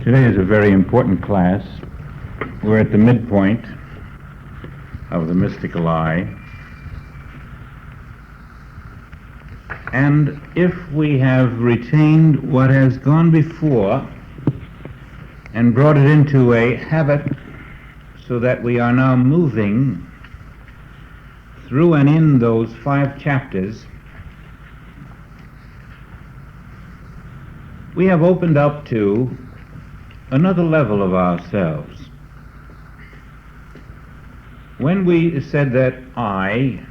Today is a very important class. We're at the midpoint of the mystical eye. And if we have retained what has gone before and brought it into a habit so that we are now moving through and in those 5 chapters, we have opened up to another level of ourselves. When we said that I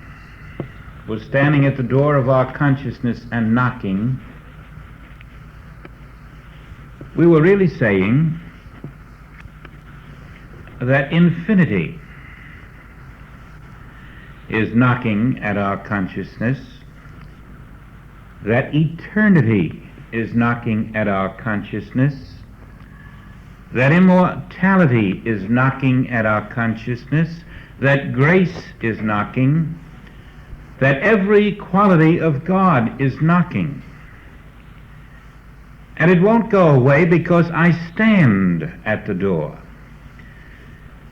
was standing at the door of our consciousness and knocking, we were really saying that infinity is knocking at our consciousness, that eternity is knocking at our consciousness, that immortality is knocking at our consciousness, that grace is knocking, that every quality of God is knocking. And it won't go away because I stand at the door.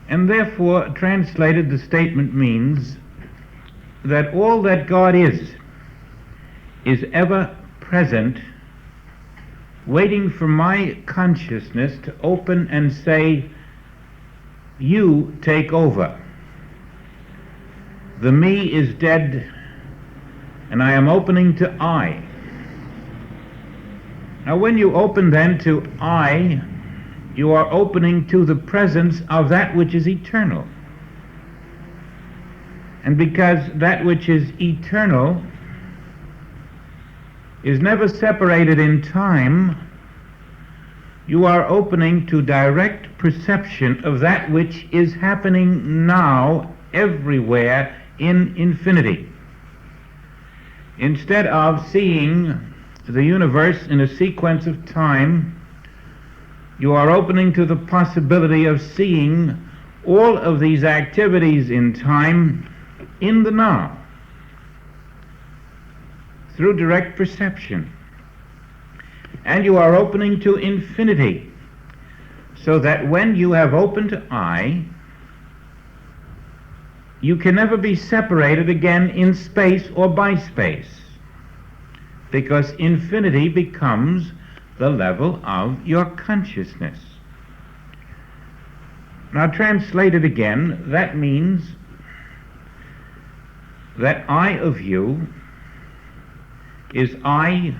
And therefore, translated, the statement means that all that God is ever present, waiting for my consciousness to open and say, you take over. The me is dead, and I am opening to I. Now when you open then to I, you are opening to the presence of that which is eternal. And because that which is eternal is never separated in time, you are opening to direct perception of that which is happening now everywhere in infinity. Instead of seeing the universe in a sequence of time, you are opening to the possibility of seeing all of these activities in time in the now, through direct perception. And you are opening to infinity, so that when you have opened to I, you can never be separated again in space or by space, because infinity becomes the level of your consciousness. Now translated again, that means that I of you is I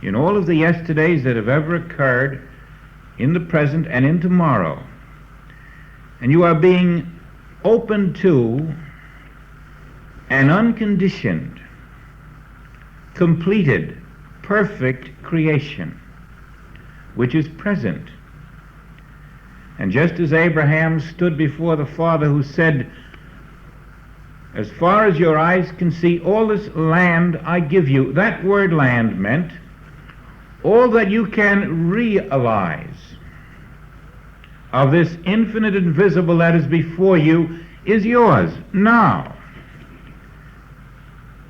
in all of the yesterdays that have ever occurred, in the present and in tomorrow. And you are being open to an unconditioned, completed, perfect creation, which is present. And just as Abraham stood before the Father who said, as far as your eyes can see, all this land I give you. That word land meant all that you can realize of this infinite invisible that is before you is yours now.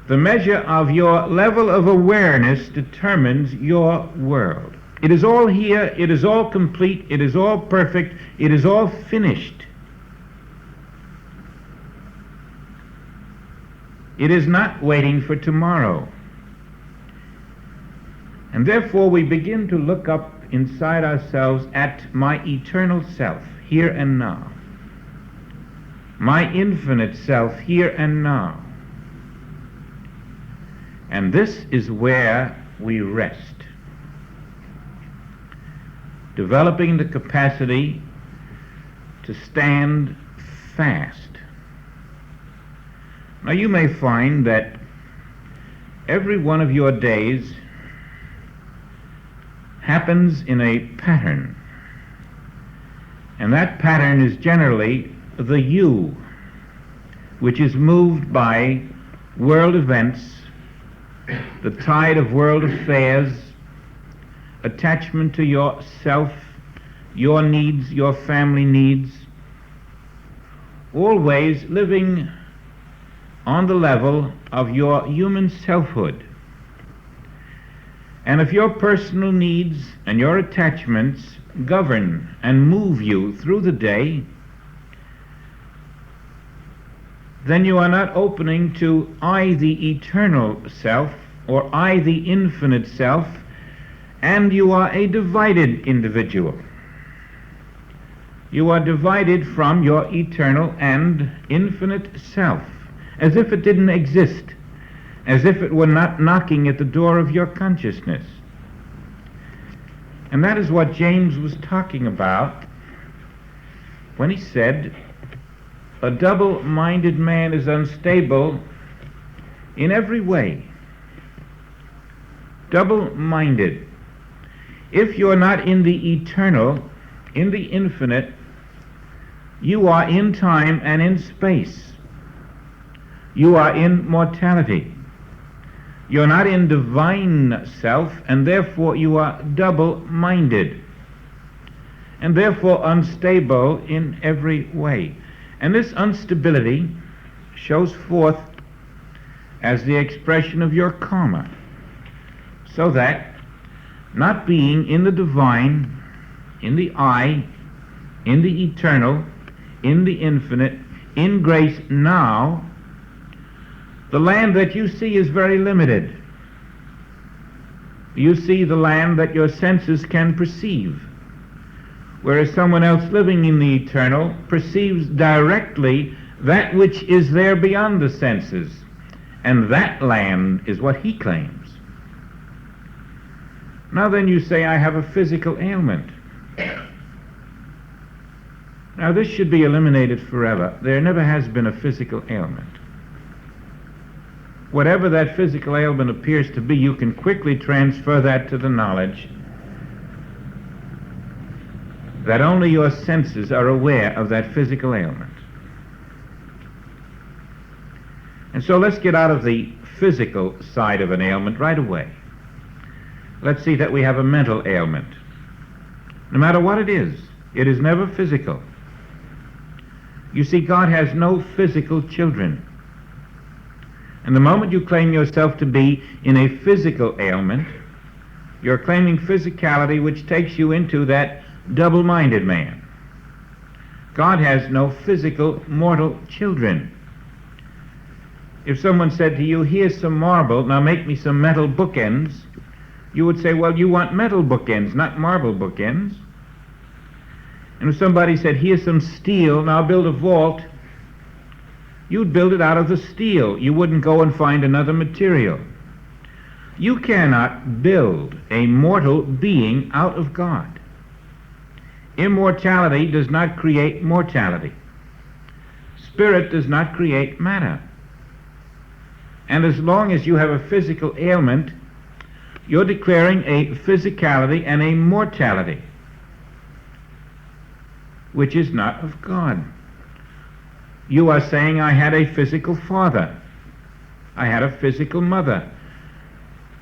The measure of your level of awareness determines your world. It is all here, it is all complete, it is all perfect, it is all finished. It is not waiting for tomorrow. And therefore we begin to look up inside ourselves at my eternal self, here and now. My infinite self, here and now. And this is where we rest, developing the capacity to stand fast. Now you may find that every one of your days happens in a pattern, and that pattern is generally the you, which is moved by world events, the tide of world affairs, attachment to yourself, your needs, your family needs, always living on the level of your human selfhood. And if your personal needs and your attachments govern and move you through the day, then you are not opening to I, the eternal self, or I, the infinite self, and you are a divided individual. You are divided from your eternal and infinite self, as if it didn't exist, as if it were not knocking at the door of your consciousness. And that is what James was talking about when he said, a double-minded man is unstable in every way. Double-minded. If you're not in the eternal, in the infinite, you are in time and in space. You are in mortality. You're not in divine self, and therefore you are double-minded, and therefore unstable in every way. And this instability shows forth as the expression of your karma, so that, not being in the divine, in the I, in the eternal, in the infinite, in grace now, the land that you see is very limited. You see the land that your senses can perceive, whereas someone else living in the eternal perceives directly that which is there beyond the senses, and that land is what he claims. Now then you say, I have a physical ailment. Now this should be eliminated forever. There never has been a physical ailment. Whatever that physical ailment appears to be, you can quickly transfer that to the knowledge that only your senses are aware of that physical ailment. And so let's get out of the physical side of an ailment right away. Let's see that we have a mental ailment. No matter what it is never physical. You see, God has no physical children. And the moment you claim yourself to be in a physical ailment, you're claiming physicality, which takes you into that double-minded man. God has no physical mortal children. If someone said to you, here's some marble, now make me some metal bookends, you would say, well, you want metal bookends, not marble bookends. And if somebody said, here's some steel, now build a vault, you'd build it out of the steel. You wouldn't go and find another material. You cannot build a mortal being out of God. Immortality does not create mortality. Spirit does not create matter. And as long as you have a physical ailment, you're declaring a physicality and a mortality, which is not of God. You are saying, I had a physical father. I had a physical mother.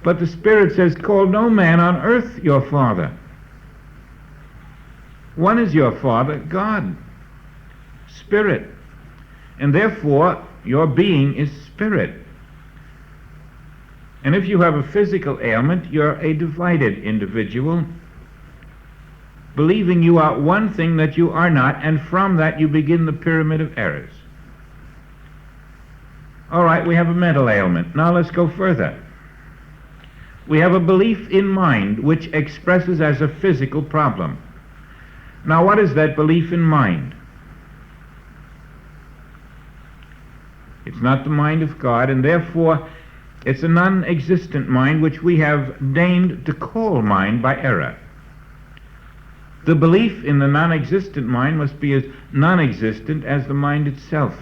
But the Spirit says, call no man on earth your father. One is your father, God, Spirit. And therefore, your being is spirit. And if you have a physical ailment, you're a divided individual, believing you are one thing that you are not, and from that you begin the pyramid of errors. All right, we have a mental ailment. Now let's go further. We have a belief in mind which expresses as a physical problem. Now what is that belief in mind? It's not the mind of God, and therefore it's a non-existent mind which we have deigned to call mind by error. The belief in the non-existent mind must be as non-existent as the mind itself.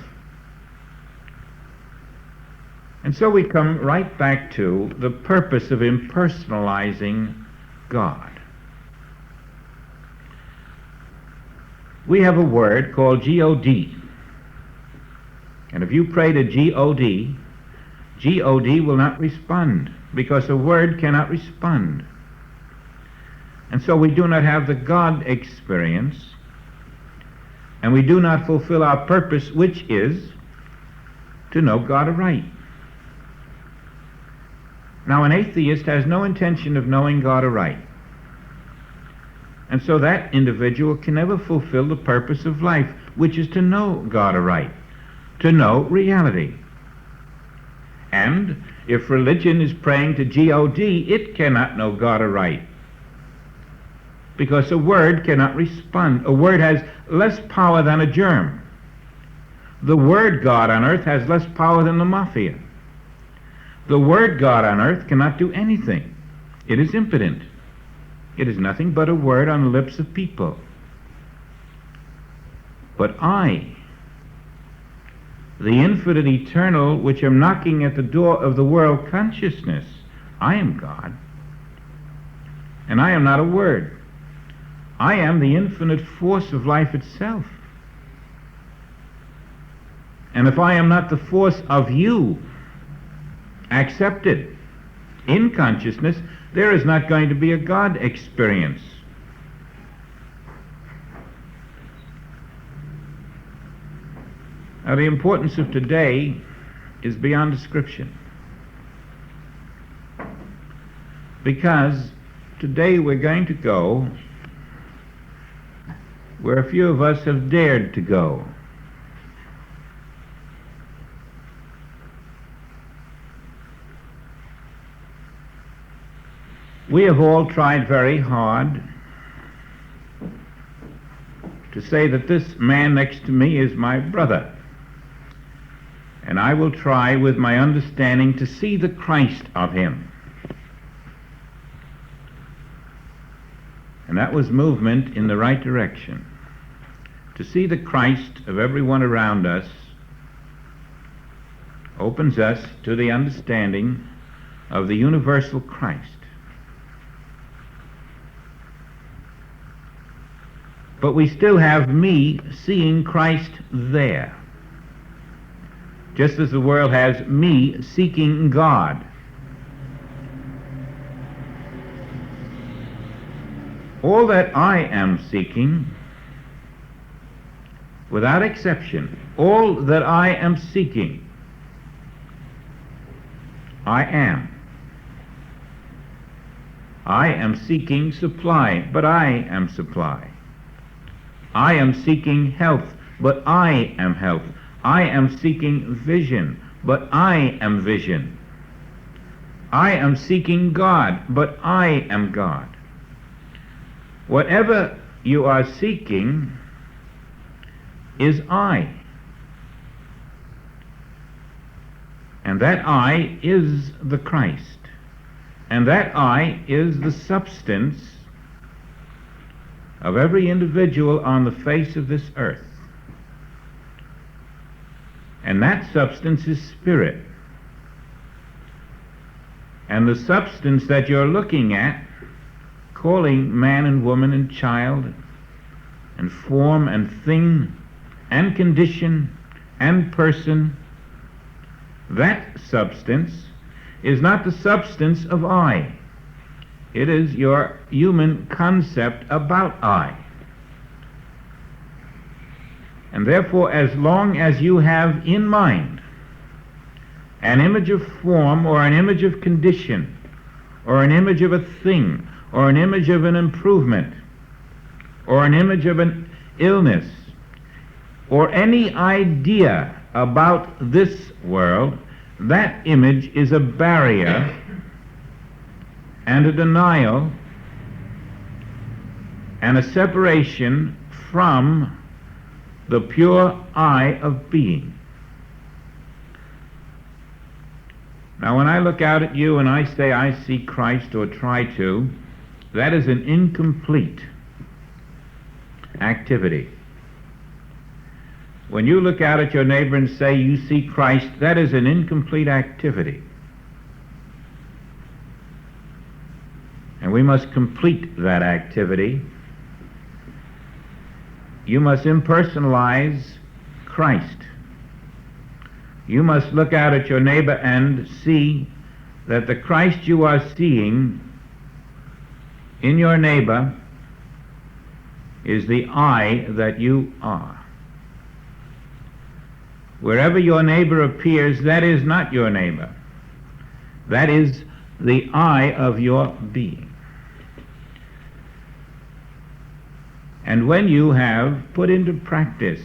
And so we come right back to the purpose of impersonalizing God. We have a word called G-O-D. And if you pray to G-O-D, G-O-D will not respond, because a word cannot respond. And so we do not have the God experience, and we do not fulfill our purpose, which is to know God aright. Now, an atheist has no intention of knowing God aright. And so that individual can never fulfill the purpose of life, which is to know God aright, to know reality. And if religion is praying to G-O-D, it cannot know God aright, because a word cannot respond. A word has less power than a germ. The word God on earth has less power than the mafia. The word God on earth cannot do anything. It is impotent. It is nothing but a word on the lips of people. But I, the infinite eternal, which am knocking at the door of the world consciousness, I am God. And I am not a word. I am the infinite force of life itself. And if I am not the force of you, accepted in consciousness, there is not going to be a God experience. Now, the importance of today is beyond description, because today we're going to go where a few of us have dared to go. We have all tried very hard to say that this man next to me is my brother, and I will try with my understanding to see the Christ of him. And that was movement in the right direction. To see the Christ of everyone around us opens us to the understanding of the universal Christ. But we still have me seeing Christ there, just as the world has me seeking God. All that I am seeking, without exception, all that I am seeking, I am. I am seeking supply, but I am supply. I am seeking health, but I am health. I am seeking vision, but I am vision. I am seeking God, but I am God. Whatever you are seeking is I. And that I is the Christ. And that I is the substance of every individual on the face of this earth. And that substance is spirit. And the substance that you're looking at, calling man and woman and child and form and thing and condition and person, that substance is not the substance of I. It is your human concept about I. And therefore, as long as you have in mind an image of form, or an image of condition, or an image of a thing, or an image of an improvement, or an image of an illness, or any idea about this world, that image is a barrier and a denial and a separation from the pure I of being. Now, when I look out at you and I say I see Christ, or try to, that is an incomplete activity. When you look out at your neighbor and say you see Christ, that is an incomplete activity. And we must complete that activity. You must impersonalize Christ. You must look out at your neighbor and see that the Christ you are seeing in your neighbor is the I that you are. Wherever your neighbor appears, that is not your neighbor. That is the I of your being. And when you have put into practice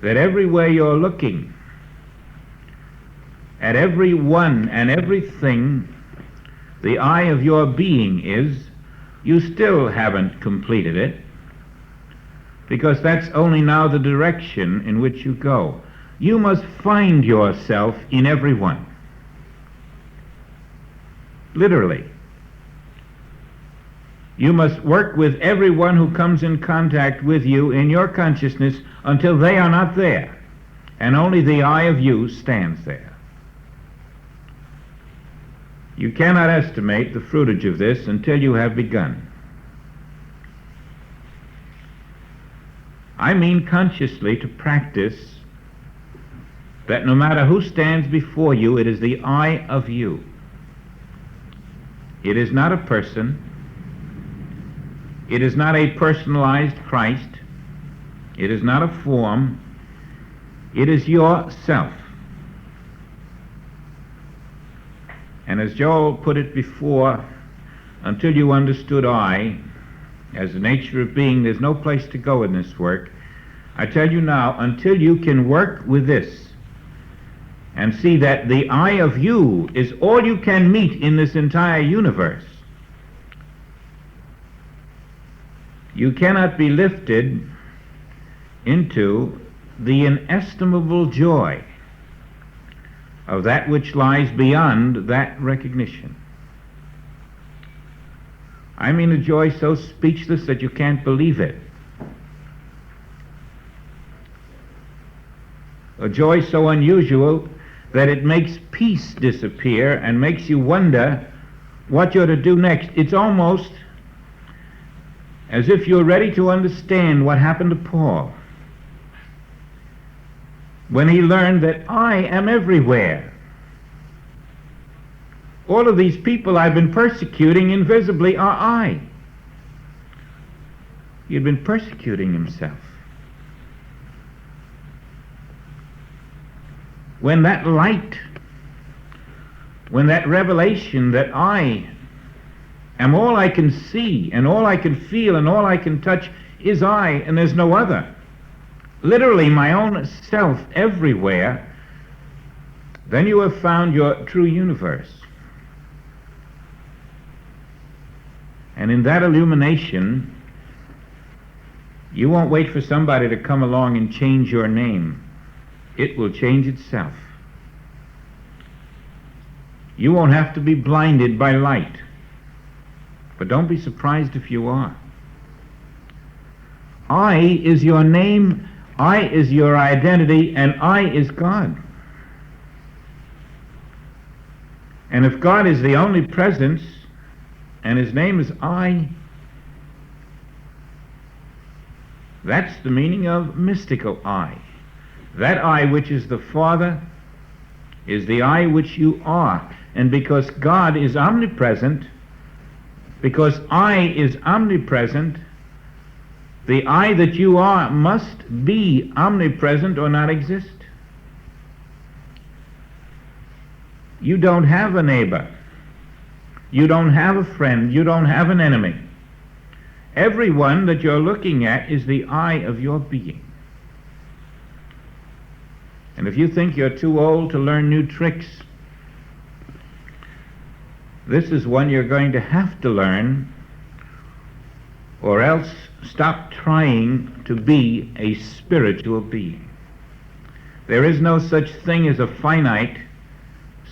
that everywhere you're looking, at everyone and everything, the I of your being is, you still haven't completed it, because that's only now the direction in which you go. You must find yourself in everyone. Literally. You must work with everyone who comes in contact with you in your consciousness until they are not there, and only the I of you stands there. You cannot estimate the fruitage of this until you have begun. I mean consciously to practice that no matter who stands before you, it is the I of you. It is not a person. It is not a personalized Christ. It is not a form. It is yourself. And as Joel put it before, until you understood I, as the nature of being, there's no place to go in this work. I tell you now, until you can work with this and see that the I of you is all you can meet in this entire universe, you cannot be lifted into the inestimable joy of that which lies beyond that recognition. I mean a joy so speechless that you can't believe it. A joy so unusual that it makes peace disappear and makes you wonder what you're to do next. It's almost as if you're ready to understand what happened to Paul when he learned that I am everywhere. All of these people I've been persecuting invisibly are I. He'd been persecuting himself. When that light, when that revelation that I am all I can see and all I can feel and all I can touch is I and there's no other, literally my own self everywhere, then you have found your true universe. And in that illumination, you won't wait for somebody to come along and change your name. It will change itself. You won't have to be blinded by light. But don't be surprised if you are. I is your name, I is your identity, and I is God. And if God is the only presence, and his name is I, that's the meaning of mystical I. That I which is the Father is the I which you are. And because God is omnipresent, because I is omnipresent, the I that you are must be omnipresent or not exist. You don't have a neighbor. You don't have a friend. You don't have an enemy. Everyone that you're looking at is the I of your being. And if you think you're too old to learn new tricks, this is one you're going to have to learn, or else stop trying to be a spiritual being. There is no such thing as a finite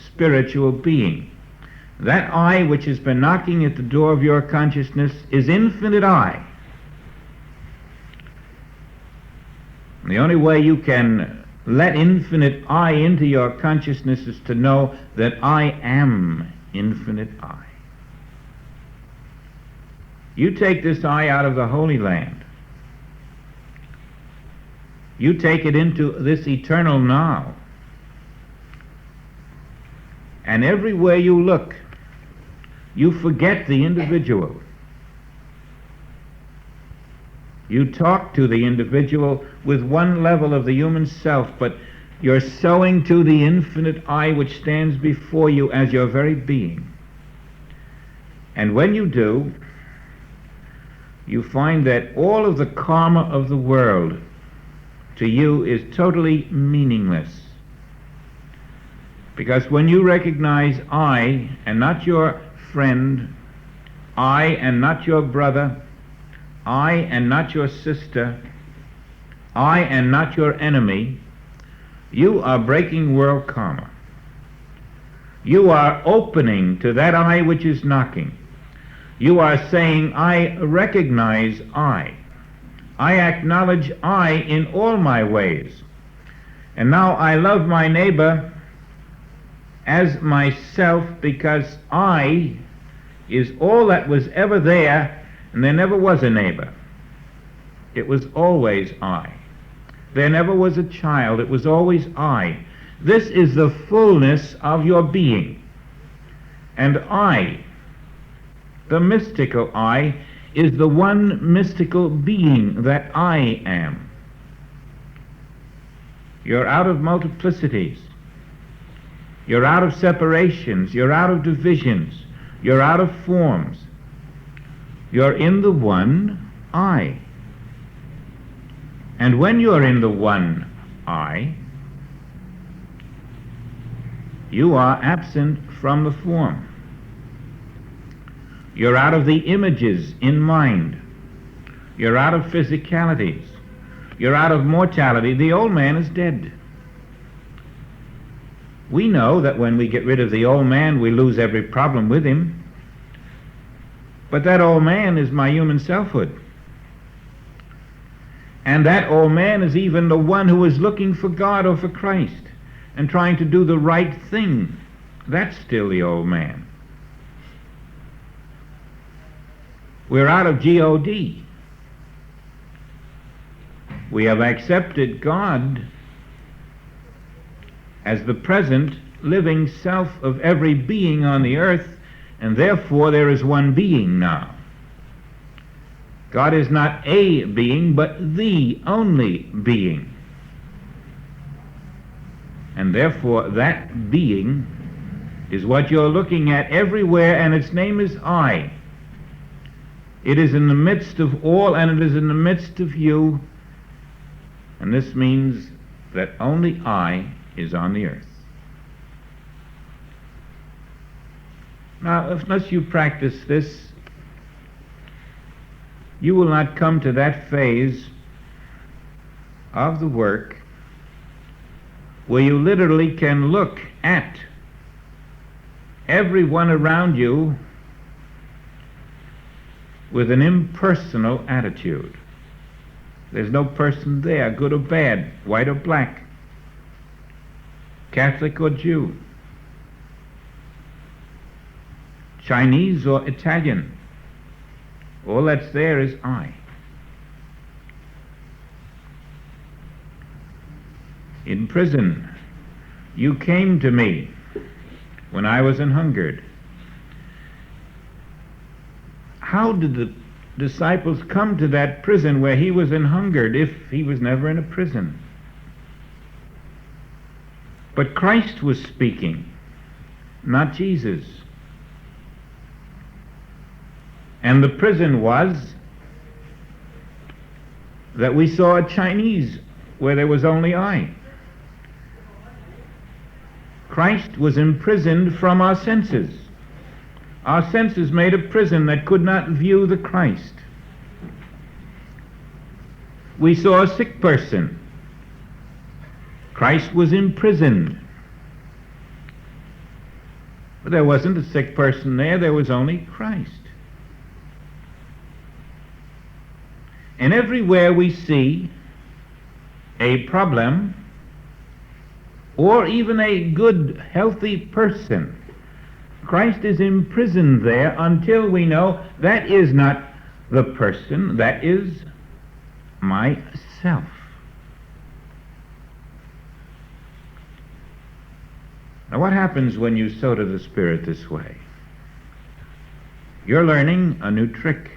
spiritual being. That I which has been knocking at the door of your consciousness is infinite I. And the only way you can let infinite I into your consciousness is to know that I am infinite I. You take this I out of the Holy Land. You take it into this eternal now. And everywhere you look, you forget the individual. You talk to the individual with one level of the human self, but You're sowing to the infinite I which stands before you as your very being. And when you do, you find that all of the karma of the world to you is totally meaningless. Because when you recognize I and not your friend, I and not your brother, I and not your sister, I and not your enemy, you are breaking world karma. You are opening to that I which is knocking. You are saying, I recognize I. I acknowledge I in all my ways. And now I love my neighbor as myself because I is all that was ever there, and there never was a neighbor. It was always I. There never was a child, it was always I. This is the fullness of your being. And I, the mystical I, is the one mystical being that I am. You're out of multiplicities. You're out of separations. You're out of divisions. You're out of forms. You're in the one I. And when you're in the one I, you are absent from the form. You're out of the images in mind. You're out of physicalities. You're out of mortality. The old man is dead. We know that when we get rid of the old man, we lose every problem with him. But that old man is my human selfhood. And that old man is even the one who is looking for God or for Christ and trying to do the right thing. That's still the old man. We're out of God. We have accepted God as the present living self of every being on the earth, and therefore there is one being now. God is not a being, but the only being. And therefore that being is what you're looking at everywhere, and its name is I. It is in the midst of all, and it is in the midst of you, and this means that only I is on the earth. Now, unless you practice this, you will not come to that phase of the work where you literally can look at everyone around you with an impersonal attitude. There's no person there, good or bad, white or black, Catholic or Jew, Chinese or Italian. All that's there is I. In prison, you came to me when I was an hungered. How did the disciples come to that prison where he was an hungered if he was never in a prison? But Christ was speaking, not Jesus. And the prison was that we saw a Chinese where there was only I. Christ was imprisoned from our senses. Our senses made a prison that could not view the Christ. We saw a sick person. Christ was imprisoned. But there wasn't a sick person there was only Christ. And everywhere we see a problem, or even a good, healthy person, Christ is imprisoned there until we know that is not the person, that is myself. Now what happens when you sow to the Spirit this way? You're learning a new trick.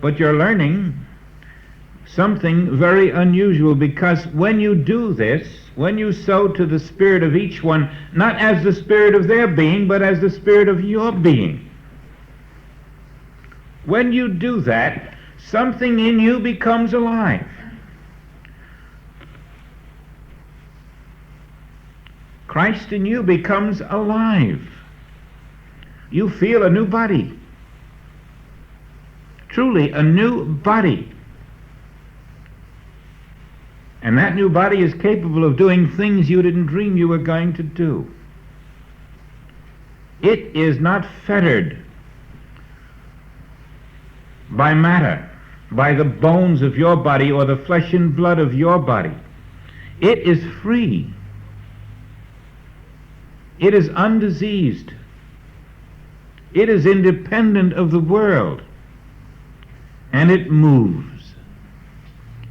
But you're learning something very unusual, because when you do this, when you sow to the spirit of each one, not as the spirit of their being, but as the spirit of your being, when you do that, something in you becomes alive. Christ in you becomes alive. You feel a new body. Truly a new body. And that new body is capable of doing things you didn't dream you were going to do. It is not fettered by matter, by the bones of your body or the flesh and blood of your body. It is free. It is undiseased. It is independent of the world. And it moves.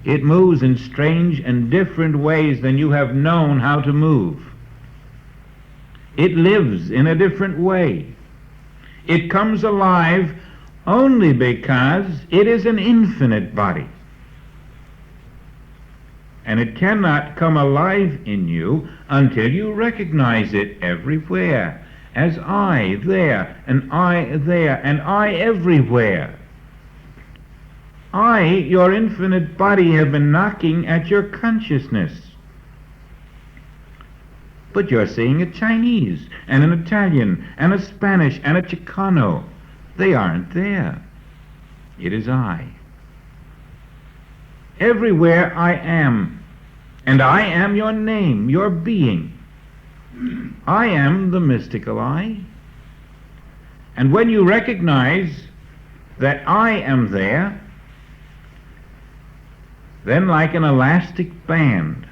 It moves in strange and different ways than you have known how to move. It lives in a different way. It comes alive only because it is an infinite body. And it cannot come alive in you until you recognize it everywhere, as I there, and I there, and I everywhere. I, your infinite body, have been knocking at your consciousness. But you're seeing a Chinese, and an Italian, and a Spanish, and a Chicano. They aren't there. It is I. Everywhere I am, and I am your name, your being. I am the mystical I. And when you recognize that I am there, then like an elastic band,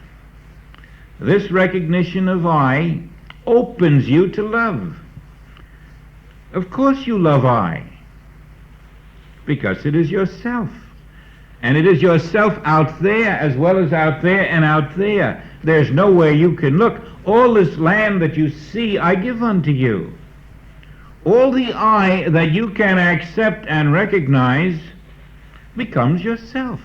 this recognition of I opens you to love. Of course you love I, because it is yourself. And it is yourself out there as well as out there and out there. There's nowhere you can look. All this land that you see, I give unto you. All the I that you can accept and recognize becomes yourself.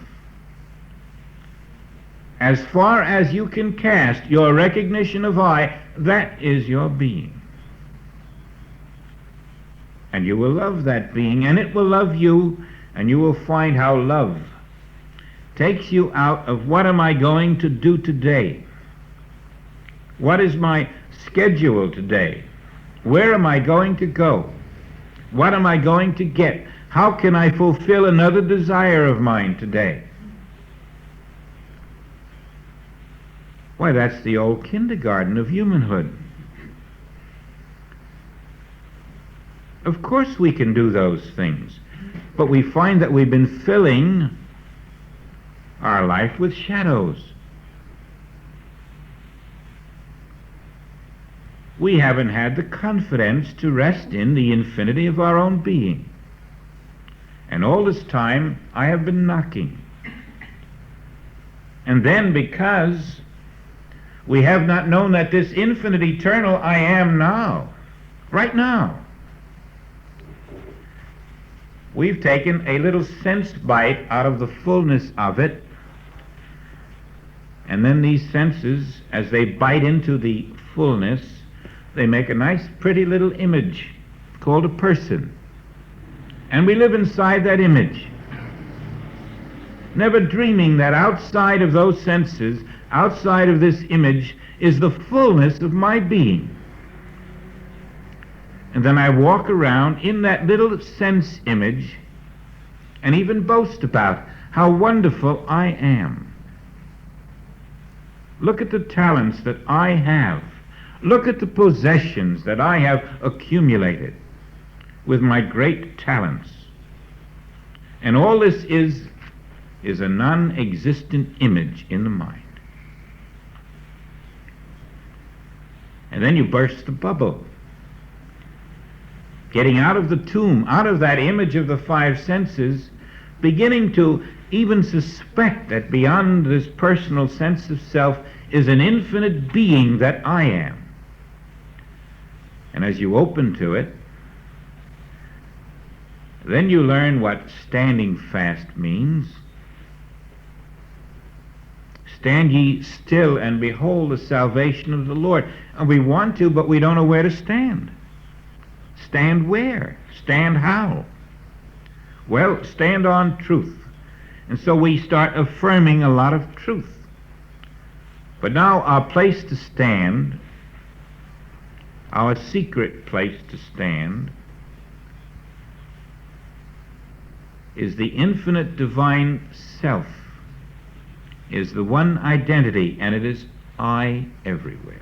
As far as you can cast your recognition of I, that is your being. And you will love that being, and it will love you, and you will find how love takes you out of what am I going to do today? What is my schedule today? Where am I going to go? What am I going to get? How can I fulfill another desire of mine today? Why, that's the old kindergarten of humanhood. Of course we can do those things, but we find that we've been filling our life with shadows. We haven't had the confidence to rest in the infinity of our own being. And all this time I have been knocking. And then because we have not known that this infinite eternal I am now, right now, we've taken a little sense bite out of the fullness of it, and then these senses, as they bite into the fullness, they make a nice pretty little image called a person. And we live inside that image, never dreaming that outside of those senses, outside of this image, is the fullness of my being. And then I walk around in that little sense image and even boast about how wonderful I am. Look at the talents that I have. Look at the possessions that I have accumulated with my great talents. And all this is a non-existent image in the mind. And then you burst the bubble, getting out of the tomb, out of that image of the five senses, beginning to even suspect that beyond this personal sense of self is an infinite being that I am. And as you open to it, then you learn what standing fast means. Stand ye still and behold the salvation of the Lord. And we want to, but we don't know where to stand. Stand where? Stand how? Well, stand on truth. And so we start affirming a lot of truth. But now our place to stand, our secret place to stand, is the infinite divine self, is the one identity, and it is I everywhere.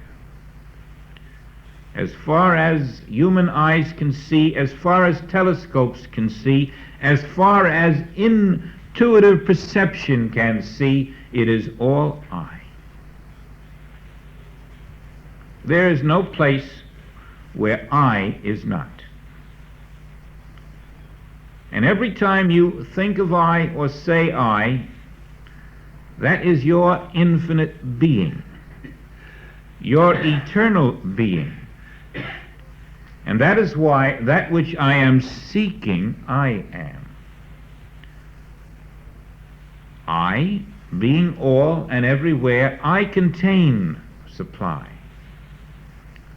As far as human eyes can see, as far as telescopes can see, as far as intuitive perception can see, it is all I. There is no place where I is not. And every time you think of I or say I, that is your infinite being, your eternal being. And that is why that which I am seeking, I am. I, being all and everywhere, I contain supply.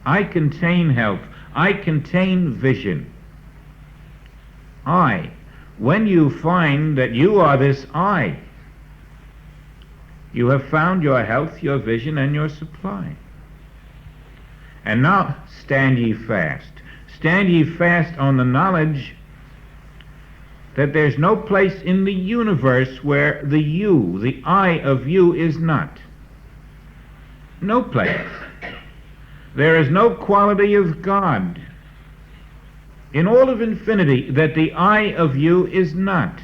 I contain health. I contain vision. I. When you find that you are this I, you have found your health, your vision, and your supply. And now stand ye fast. Stand ye fast on the knowledge that there's no place in the universe where the you, the I of you, is not. No place. There is no quality of God in all of infinity that the I of you is not.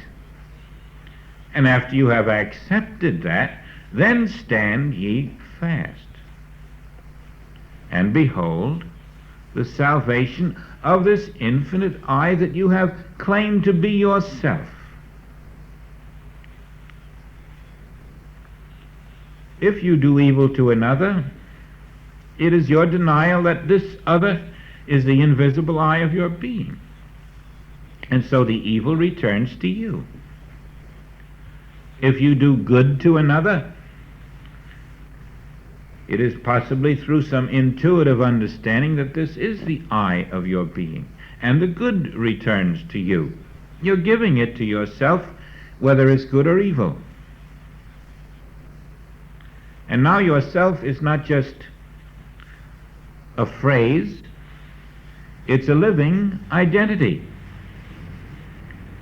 And after you have accepted that, then stand ye fast. And behold the salvation of this infinite I that you have claimed to be yourself. If you do evil to another, it is your denial that this other is the invisible I of your being. And so the evil returns to you. If you do good to another, it is possibly through some intuitive understanding that this is the I of your being, and the good returns to you. You're giving it to yourself, whether it's good or evil. And now yourself is not just a phrase, it's a living identity.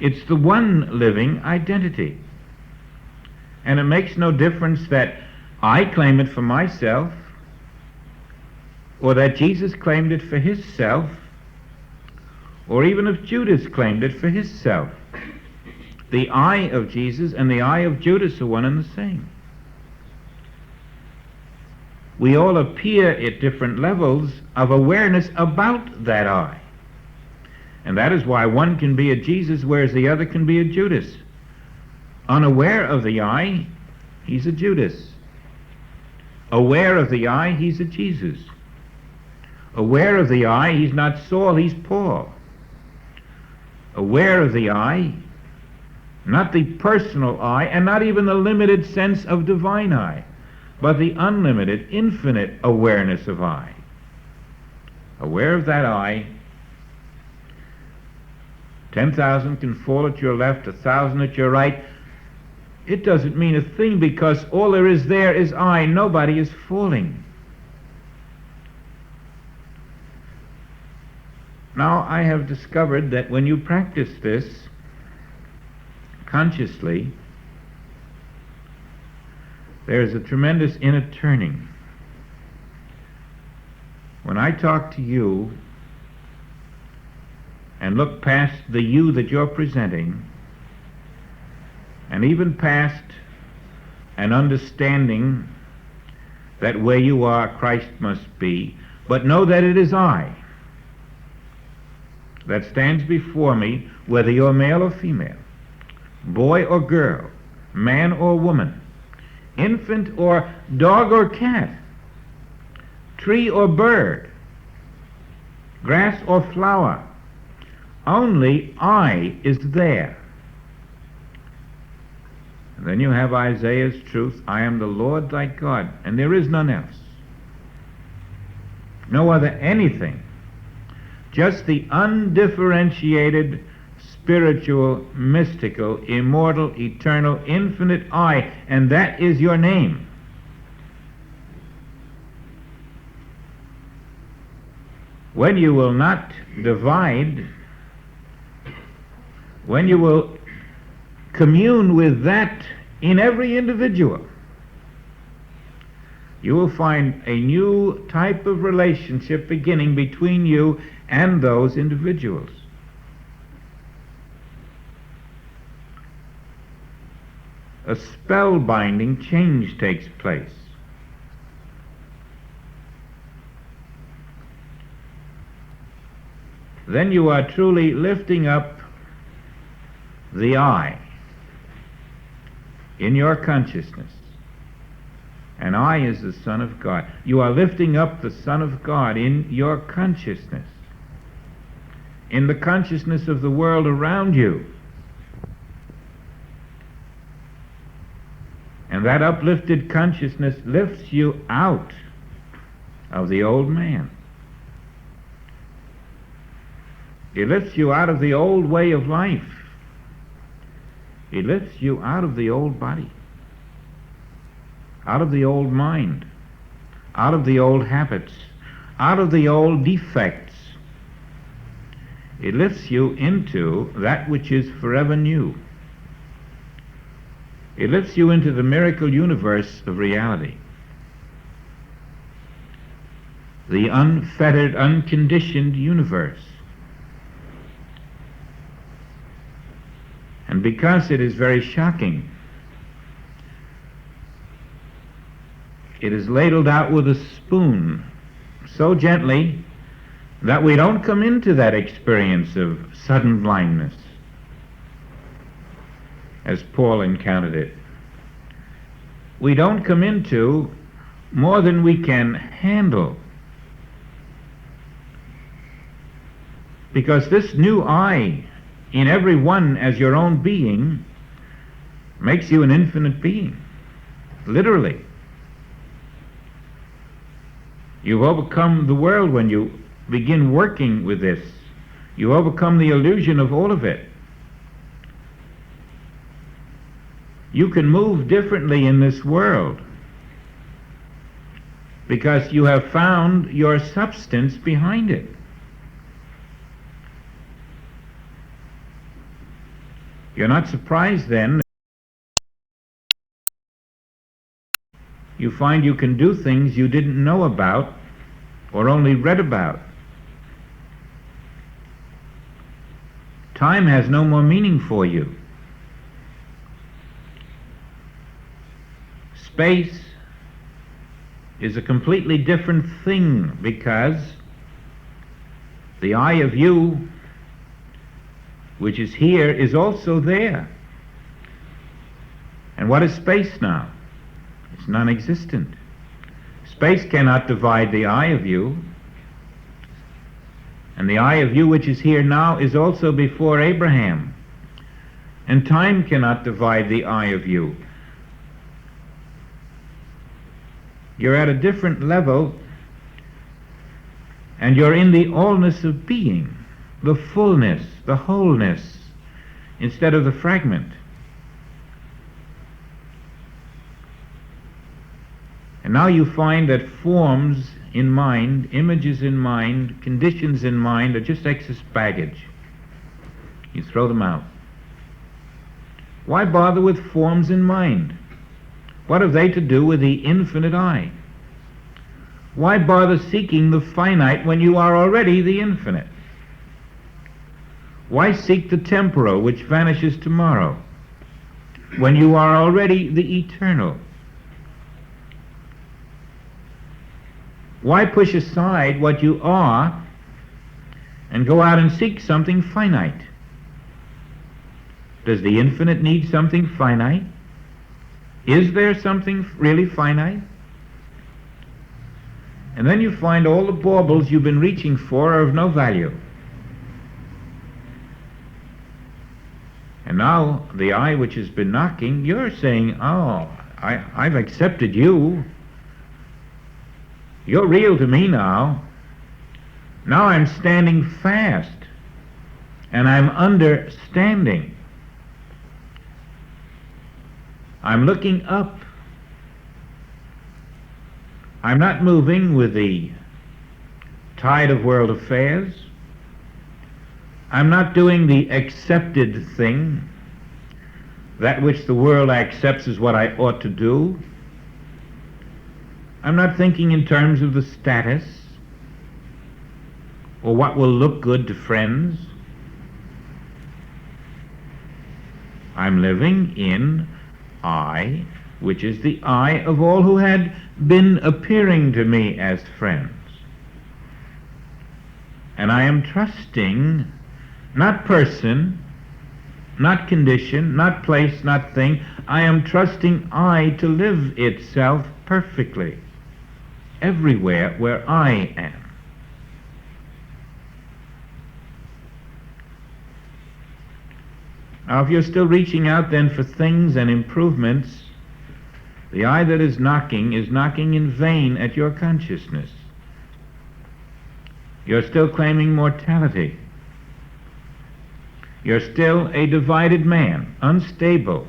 It's the one living identity. And it makes no difference that I claim it for myself, or that Jesus claimed it for his self, or even if Judas claimed it for his self. The I of Jesus and the I of Judas are one and the same. We all appear at different levels of awareness about that I. And that is why one can be a Jesus, whereas the other can be a Judas. Unaware of the I, he's a Judas. Aware of the I, he's a Jesus. Aware of the I, he's not Saul, he's Paul. Aware of the I, not the personal I, and not even the limited sense of divine I, but the unlimited, infinite awareness of I. Aware of that I, 10,000 can fall at your left, 1,000 at your right. It doesn't mean a thing, because all there is I. Nobody is falling. Now, I have discovered that when you practice this consciously, there is a tremendous inner turning. When I talk to you and look past the you that you're presenting, and even past an understanding that where you are, Christ must be, but know that it is I that stands before me, whether you're male or female, boy or girl, man or woman, infant or dog or cat, tree or bird, grass or flower. Only I is there. Then you have Isaiah's truth, I am the Lord thy God, and there is none else. No other anything. Just the undifferentiated, spiritual, mystical, immortal, eternal, infinite I, and that is your name. When you will not divide, when you will commune with that in every individual, you will find a new type of relationship beginning between you and those individuals. A spellbinding change takes place. Then you are truly lifting up the I in your consciousness. And I is the Son of God. You are lifting up the Son of God in your consciousness, in the consciousness of the world around you. And that uplifted consciousness lifts you out of the old man. It lifts you out of the old way of life. It lifts you out of the old body, out of the old mind, out of the old habits, out of the old defects. It lifts you into that which is forever new. It lifts you into the miracle universe of reality. The unfettered, unconditioned universe. And because it is very shocking, it is ladled out with a spoon so gently that we don't come into that experience of sudden blindness as Paul encountered it. We don't come into more than we can handle, because this new I in every one as your own being makes you an infinite being, literally. You've overcome the world when you begin working with this. You overcome the illusion of all of it. You can move differently in this world because you have found your substance behind it. You're not surprised then. You find you can do things you didn't know about or only read about. Time has no more meaning for you. Space is a completely different thing because the I of you, which is here, is also there. And what is space now? It's non-existent. Space cannot divide the I of you. And the I of you which is here now is also before Abraham. And time cannot divide the I of you. You're at a different level, and you're in the allness of being, the fullness, the wholeness, instead of the fragment. And now you find that forms in mind, images in mind, conditions in mind are just excess baggage. You throw them out. Why bother with forms in mind? What have they to do with the infinite I? Why bother seeking the finite when you are already the infinite? Why seek the temporal which vanishes tomorrow when you are already the eternal? Why push aside what you are and go out and seek something finite? Does the infinite need something finite? Is there something really finite? And then you find all the baubles you've been reaching for are of no value. And now the I which has been knocking, you're saying, oh, I've accepted you. You're real to me now. Now I'm standing fast, and I'm understanding. I'm looking up. I'm not moving with the tide of world affairs. I'm not doing the accepted thing, that which the world accepts as what I ought to do. I'm not thinking in terms of the status or what will look good to friends. I'm living in I, which is the I of all who had been appearing to me as friends. And I am trusting, not person, not condition, not place, not thing. I am trusting I to live itself perfectly, everywhere where I am. Now, if you're still reaching out then for things and improvements, the I that is knocking in vain at your consciousness. You're still claiming mortality. You're still a divided man, unstable.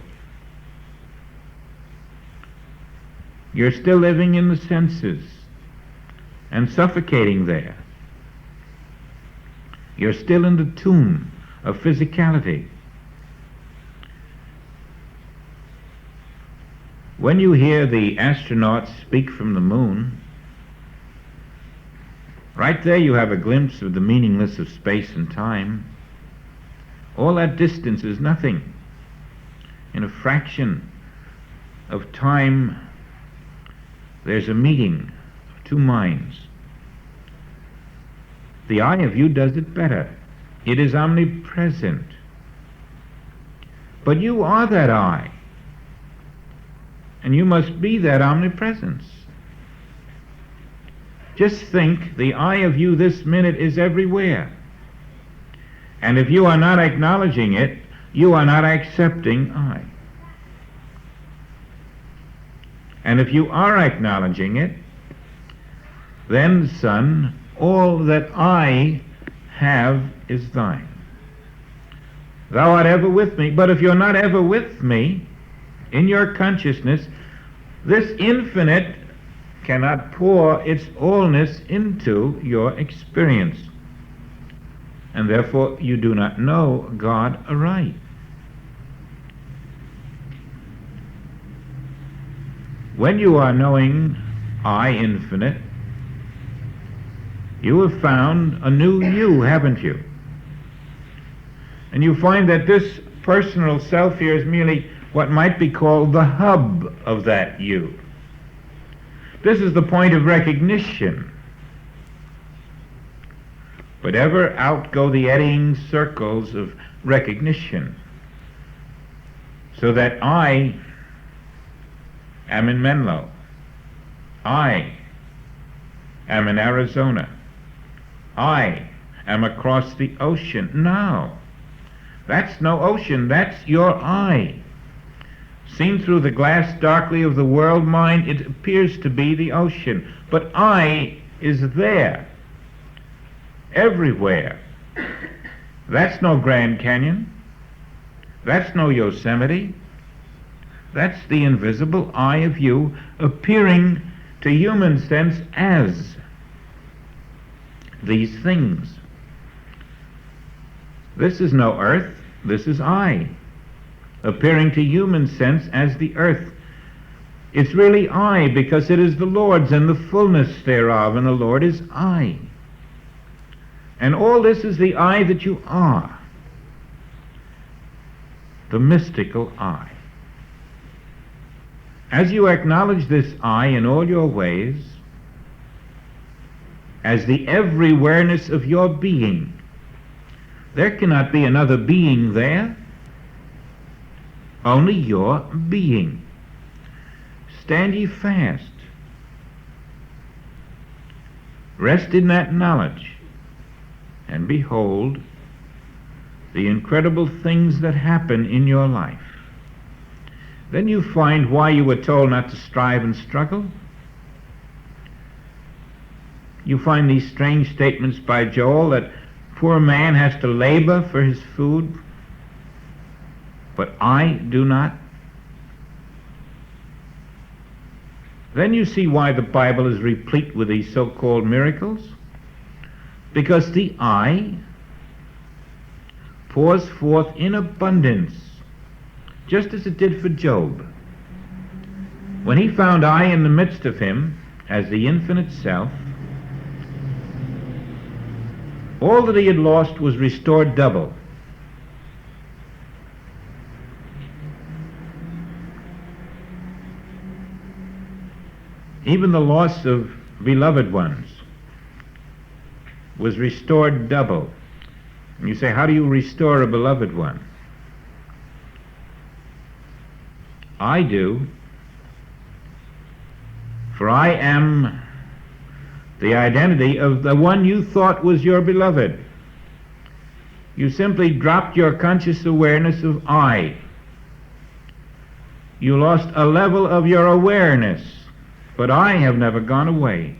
You're still living in the senses and suffocating there. You're still in the tomb of physicality. When you hear the astronauts speak from the moon, right there you have a glimpse of the meaningless of space and time. All that distance is nothing. In a fraction of time, there's a meeting of two minds. The I of you does it better. It is omnipresent. But you are that I, and you must be that omnipresence. Just think, the I of you this minute is everywhere. And if you are not acknowledging it, you are not accepting I. And if you are acknowledging it, then, son, all that I have is thine. Thou art ever with me. But if you're not ever with me, in your consciousness, this infinite cannot pour its allness into your experience. And therefore you do not know God aright. When you are knowing I infinite, you have found a new you, haven't you? And you find that this personal self here is merely what might be called the hub of that you. This is the point of recognition. But ever out go the eddying circles of recognition, so that I am in Menlo, I am in Arizona, I am across the ocean. No, that's no ocean, that's your I. Seen through the glass darkly of the world mind, it appears to be the ocean, but I is there, everywhere. That's no Grand Canyon. That's no Yosemite. That's the invisible I of you appearing to human sense as these things. This is no earth, this is I, appearing to human sense as the earth. It's really I, because it is the Lord's and the fullness thereof, and the Lord is I. And all this is the I that you are, the mystical I. As you acknowledge this I in all your ways, as the everywhereness of your being, there cannot be another being there, only your being. Stand ye fast. Rest in that knowledge, and behold, the incredible things that happen in your life, then you find why you were told not to strive and struggle. You find these strange statements by Joel that poor man has to labor for his food, but I do not. Then you see why the Bible is replete with these so-called miracles. Because the I pours forth in abundance, just as it did for Job. When he found I in the midst of him as the infinite self, all that he had lost was restored double. Even the loss of beloved ones was restored double. And you say, how do you restore a beloved one? I do, for I am the identity of the one you thought was your beloved. You simply dropped your conscious awareness of I. You lost a level of your awareness, but I have never gone away.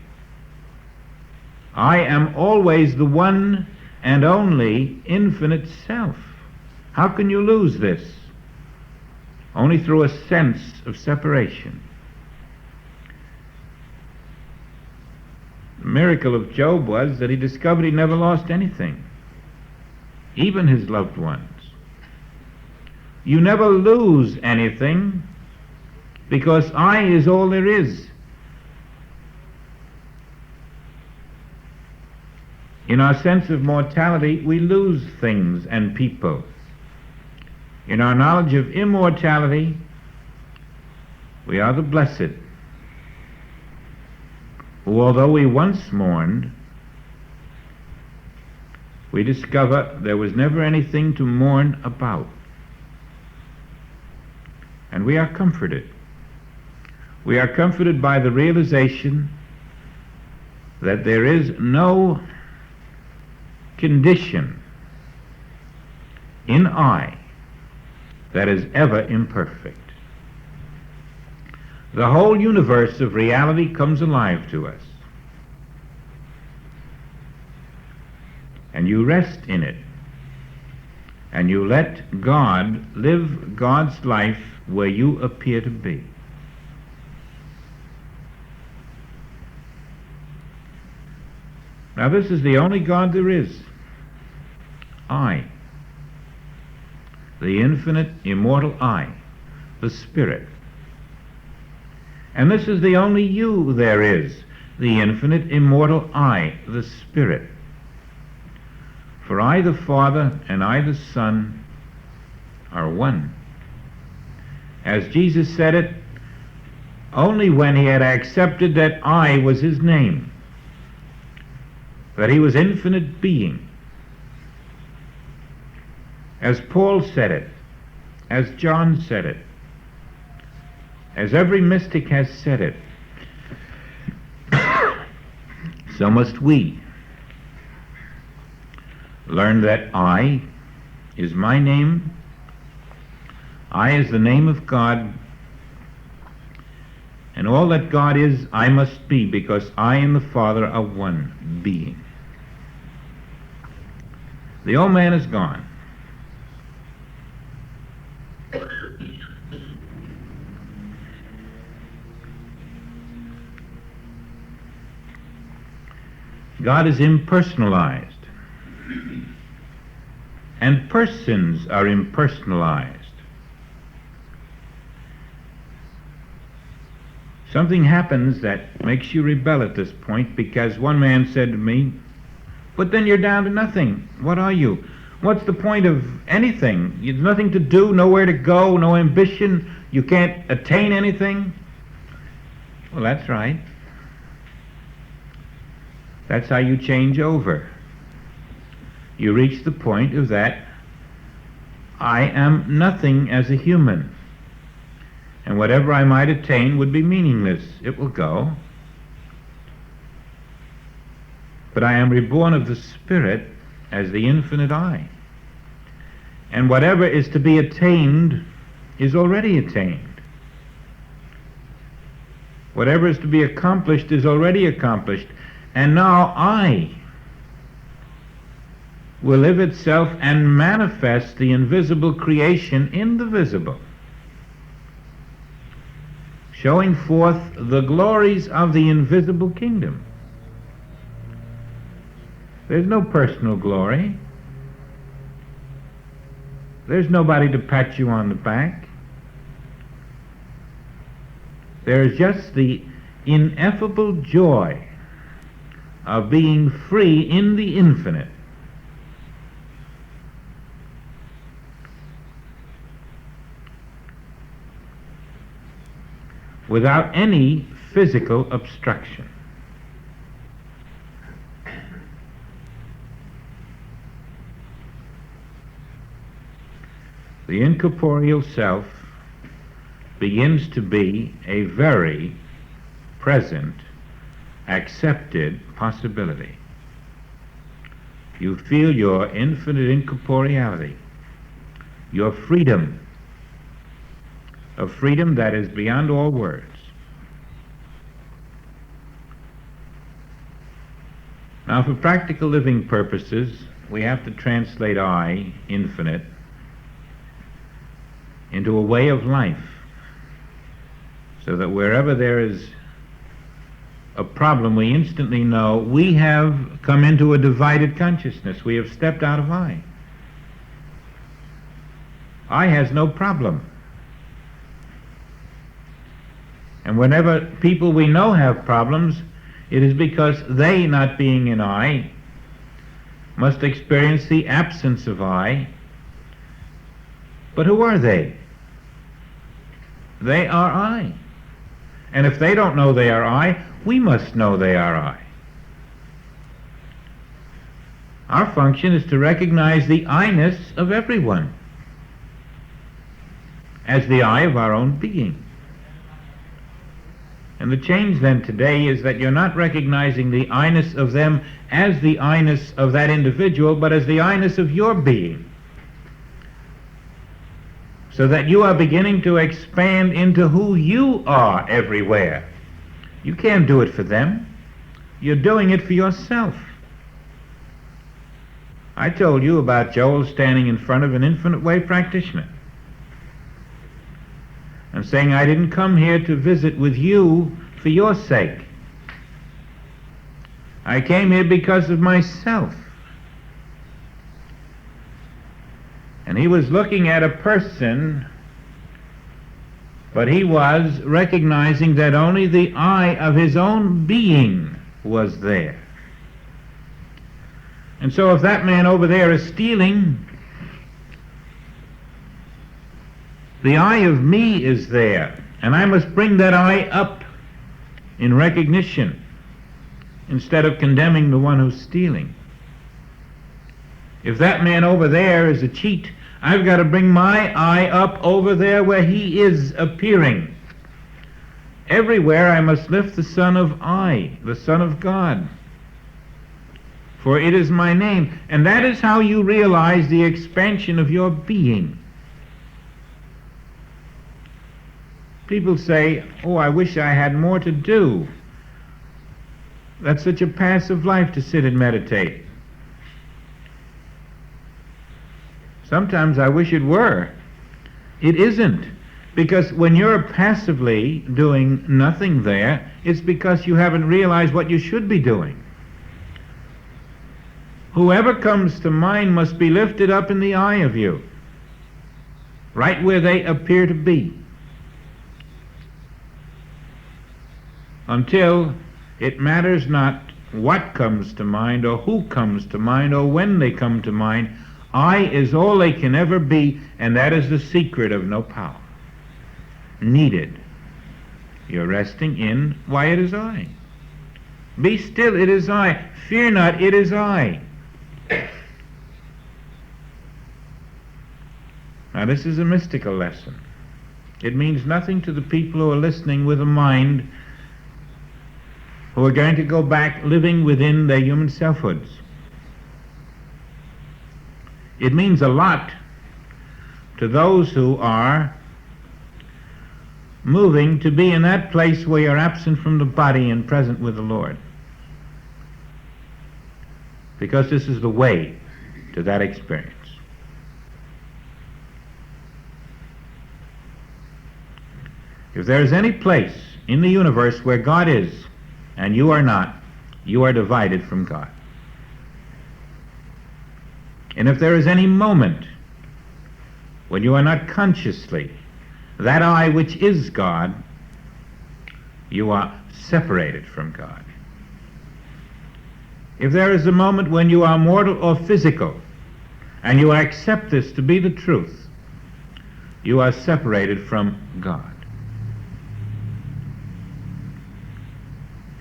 I am always the one and only infinite self. How can you lose this? Only through a sense of separation. The miracle of Job was that he discovered he never lost anything, even his loved ones. You never lose anything because I is all there is. In our sense of mortality, we lose things and people. In our knowledge of immortality, we are the blessed, who, although we once mourned, we discover there was never anything to mourn about. And we are comforted. We are comforted by the realization that there is no condition in I that is ever imperfect. The whole universe of reality comes alive to us, and you rest in it, and you let God live God's life where you appear to be. Now this is the only God there is. I. The infinite, immortal I. The Spirit. And this is the only you there is. The infinite, immortal I. The Spirit. For I the Father and I the Son are one. As Jesus said it, only when he had accepted that I was his name, that he was infinite being. As Paul said it, as John said it, as every mystic has said it, so must we learn that I is my name, I is the name of God, and all that God is, I must be, because I and the Father are one being. The old man is gone. God is impersonalized, and persons are impersonalized. Something happens that makes you rebel at this point, because one man said to me, "But then you're down to nothing. What are you? What's the point of anything? There's nothing to do, nowhere to go, no ambition. You can't attain anything." Well, that's right. That's how you change over. You reach the point of that I am nothing as a human, and whatever I might attain would be meaningless. It will go. But I am reborn of the Spirit as the infinite I. And whatever is to be attained is already attained. Whatever is to be accomplished is already accomplished. And now I will live itself and manifest the invisible creation in the visible, showing forth the glories of the invisible kingdom. There's no personal glory. There's nobody to pat you on the back. There's just the ineffable joy of being free in the infinite. Without any physical obstruction. The incorporeal self begins to be a very present, accepted possibility. You feel your infinite incorporeality, your freedom, a freedom that is beyond all words. Now, for practical living purposes, we have to translate I, infinite, into a way of life, so that wherever there is a problem, we instantly know we have come into a divided consciousness. We have stepped out of I. I has no problem. And whenever people we know have problems, it is because they, not being in I, must experience the absence of I. But who are they? They are I. And if they don't know they are I, we must know they are I. Our function is to recognize the I-ness of everyone as the I of our own being. And the change then today is that you're not recognizing the I-ness of them as the I-ness of that individual, but as the I-ness of your being. So that you are beginning to expand into who you are everywhere. You can't do it for them. You're doing it for yourself. I told you about Joel standing in front of an infinite way practitioner and saying, I didn't come here to visit with you for your sake. I came here because of myself. And he was looking at a person, but he was recognizing that only the I of his own being was there. And so if that man over there is stealing, the I of me is there, and I must bring that I up in recognition instead of condemning the one who's stealing. If that man over there is a cheat, I've got to bring my I up over there where he is appearing. Everywhere I must lift the Son of I, the Son of God. For it is my name. And that is how you realize the expansion of your being. People say, oh, I wish I had more to do. That's such a passive life to sit and meditate. Sometimes I wish it were. It isn't. Because when you're passively doing nothing there, it's because you haven't realized what you should be doing. Whoever comes to mind must be lifted up in the eye of you, right where they appear to be, until it matters not what comes to mind or who comes to mind or when they come to mind. I is all they can ever be, and that is the secret of no power needed. You're resting in why it is I. Be still, it is I. Fear not, it is I. Now this is a mystical lesson. It means nothing to the people who are listening with a mind who are going to go back living within their human selfhoods. It means a lot to those who are moving to be in that place where you're absent from the body and present with the Lord. Because this is the way to that experience. If there is any place in the universe where God is and you are not, you are divided from God. And if there is any moment when you are not consciously that I which is God, you are separated from God. If there is a moment when you are mortal or physical, and you accept this to be the truth, you are separated from God.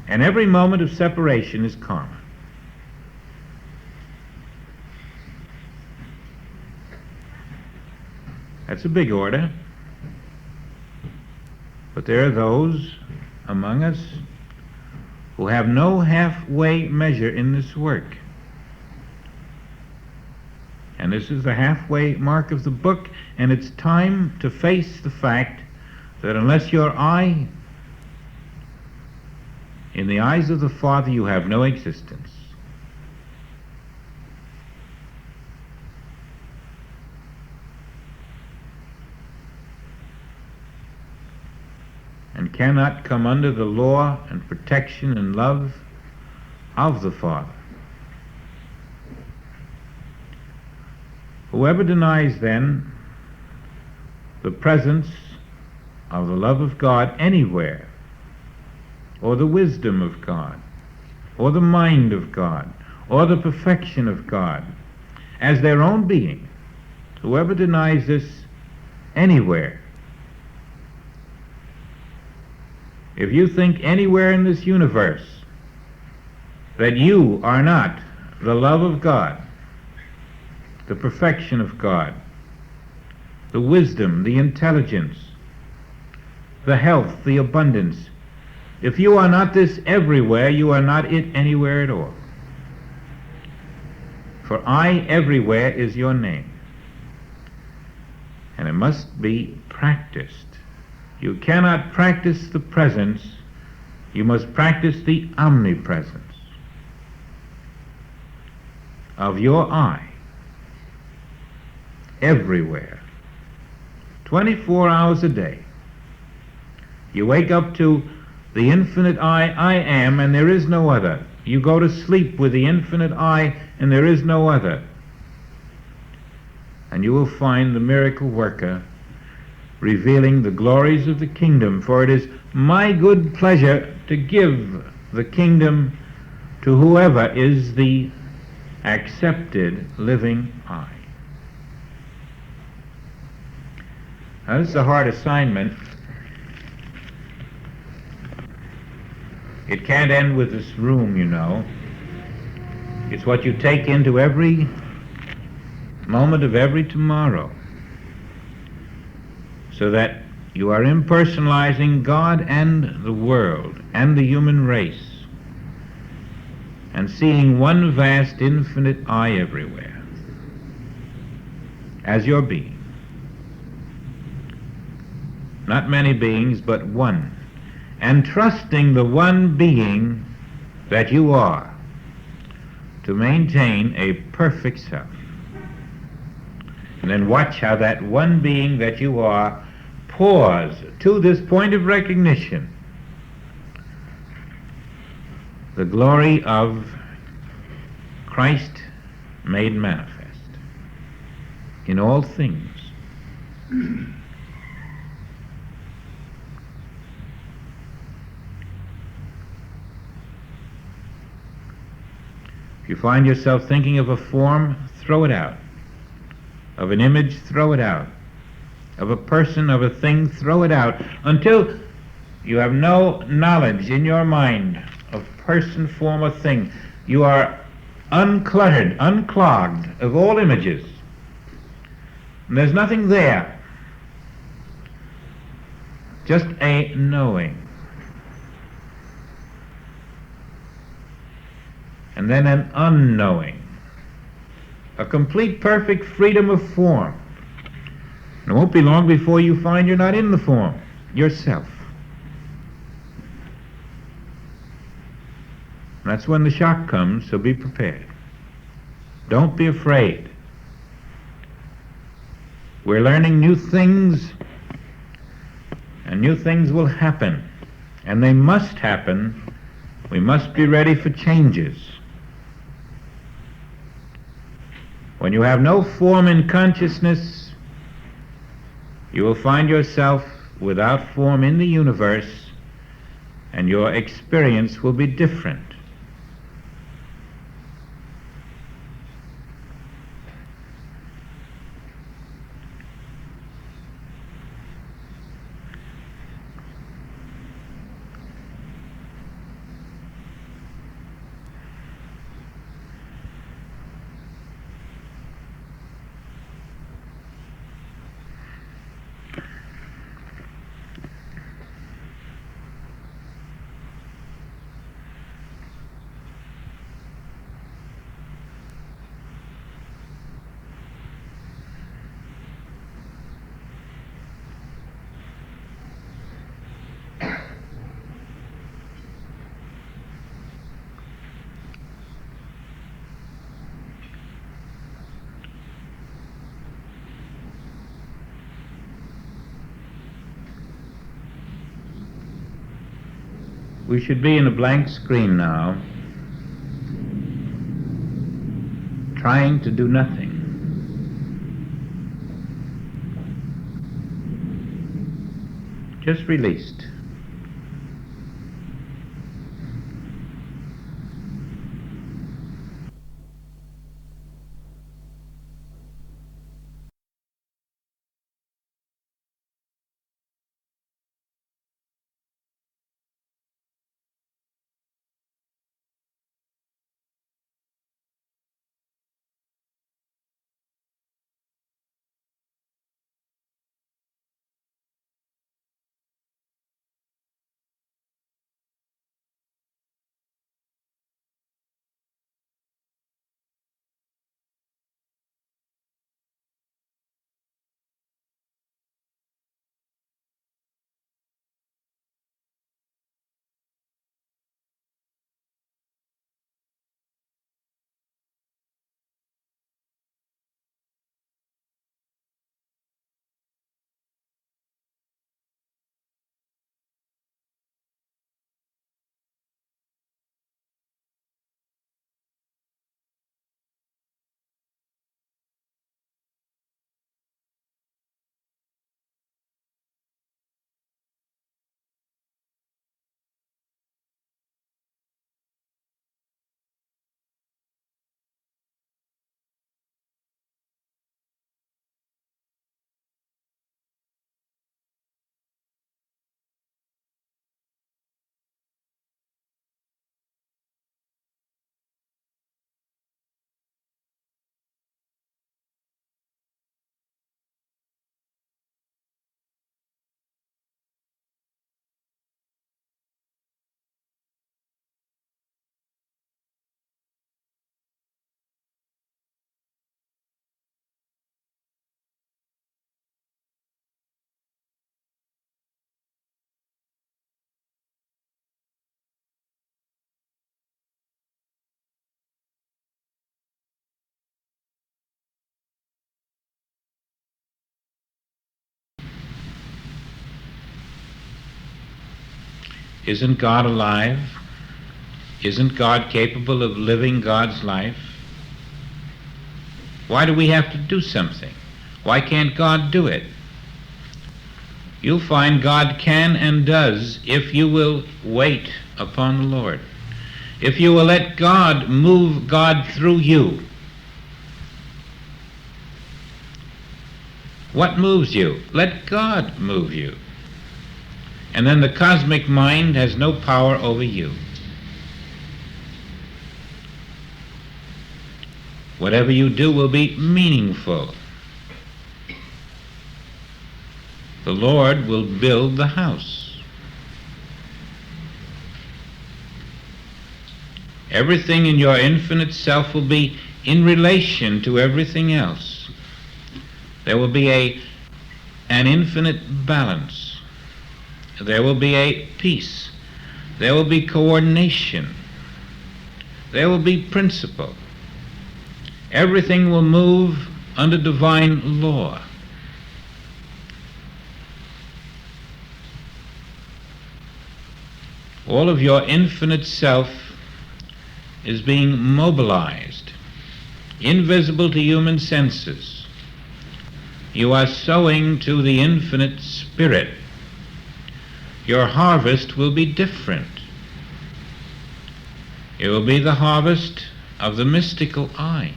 And every moment of separation is karma. That's a big order. But there are those among us who have no halfway measure in this work. And this is the halfway mark of the book, and it's time to face the fact that unless your eye, in the eyes of the Father, you have no existence. And cannot come under the law and protection and love of the Father. Whoever denies then the presence of the love of God anywhere, or the wisdom of God, or the mind of God, or the perfection of God as their own being, whoever denies this anywhere, if you think anywhere in this universe that you are not the love of God, the perfection of God, the wisdom, the intelligence, the health, the abundance, if you are not this everywhere, you are not it anywhere at all. For I everywhere is your name. And it must be practiced. You cannot practice the presence, you must practice the omnipresence of your I, everywhere, 24 hours a day. You wake up to the infinite I am, and there is no other. You go to sleep with the infinite I, and there is no other. And you will find the miracle worker revealing the glories of the kingdom, for it is my good pleasure to give the kingdom to whoever is the accepted living I. Now, this is a hard assignment. It can't end with this room, you know. It's what you take into every moment of every tomorrow, so that you are impersonalizing God and the world and the human race, and seeing one vast infinite I everywhere as your being. Not many beings, but one. And trusting the one being that you are to maintain a perfect self. And then watch how that one being that you are pours to this point of recognition the glory of Christ made manifest in all things. If you find yourself thinking of a form, throw it out. Of an image, throw it out. Of a person, of a thing, throw it out, until you have no knowledge in your mind of person, form, or thing. You are uncluttered, unclogged of all images. And there's nothing there. Just a knowing. And then an unknowing, a complete perfect freedom of form, It won't be long before you find you're not in the form yourself. That's when the shock comes, so be prepared. Don't be afraid. We're learning new things, and new things will happen, and they must happen. We must be ready for changes. When you have no form in consciousness, you will find yourself without form in the universe, and your experience will be different. We should be in a blank screen now, trying to do nothing. Just released. Isn't God alive? Isn't God capable of living God's life? Why do we have to do something? Why can't God do it? You'll find God can and does if you will wait upon the Lord. If you will let God move God through you. What moves you? Let God move you. And then the cosmic mind has no power over you. Whatever you do will be meaningful. The Lord will build the house. Everything in your infinite self will be in relation to everything else. There will be a an infinite balance. There will be a peace. There will be coordination. There will be principle. Everything will move under divine law. All of your infinite self is being mobilized, invisible to human senses. You are sowing to the infinite spirit. Your harvest will be different. It will be the harvest of the mystical eye.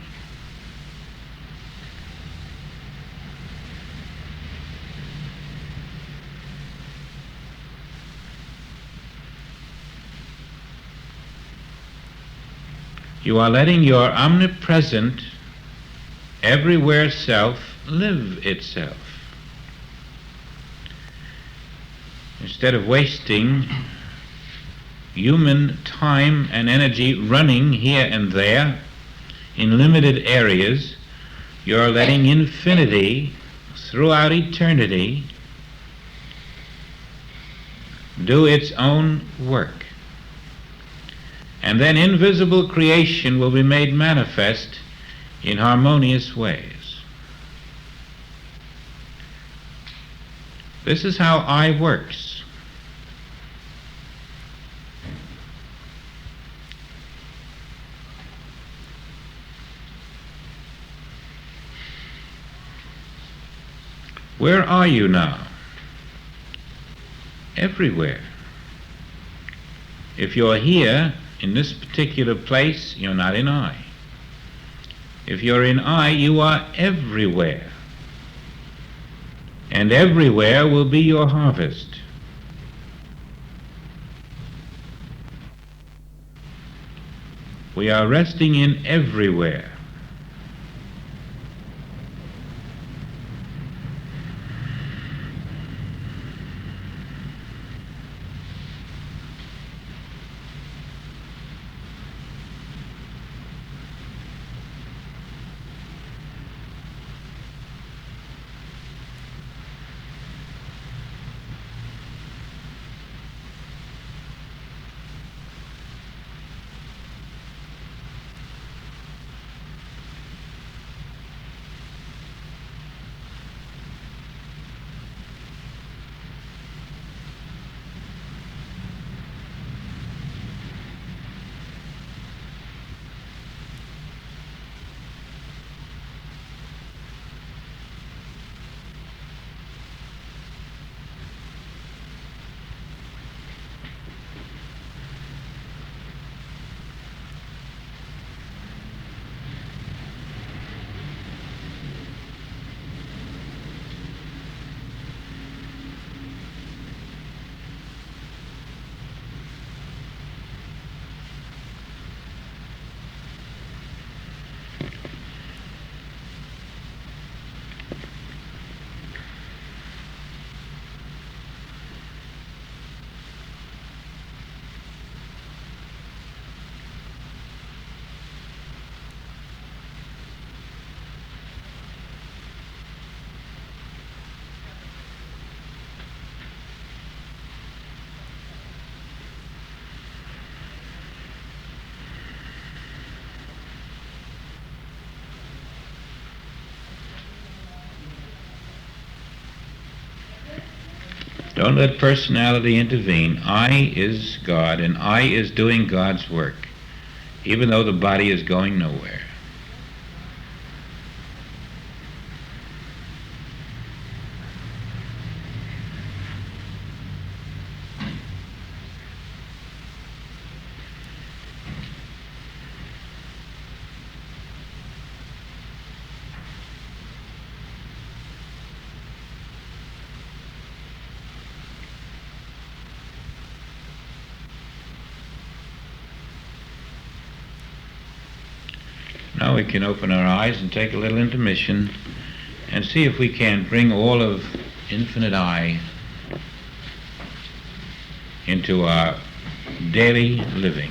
You are letting your omnipresent, everywhere self live itself. Instead of wasting human time and energy running here and there in limited areas, you're letting infinity throughout eternity do its own work. And then invisible creation will be made manifest in harmonious ways. This is how I works. Where are you now? Everywhere. If you're here, in this particular place, you're not in I. If you're in I, you are everywhere. And everywhere will be your harvest. We are resting in everywhere. Don't let personality intervene. I is God, and I is doing God's work, even though the body is going nowhere. Now we can open our eyes and take a little intermission and see if we can bring all of infinite I into our daily living.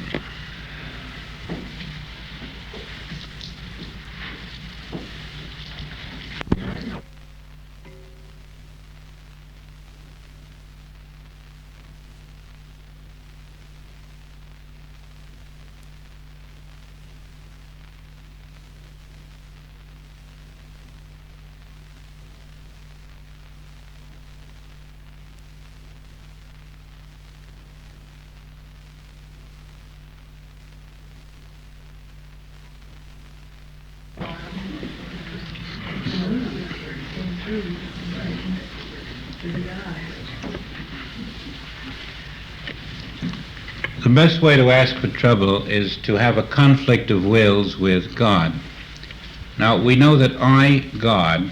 true to the eye. The best way to ask for trouble is to have a conflict of wills with God. Now, we know that I, God,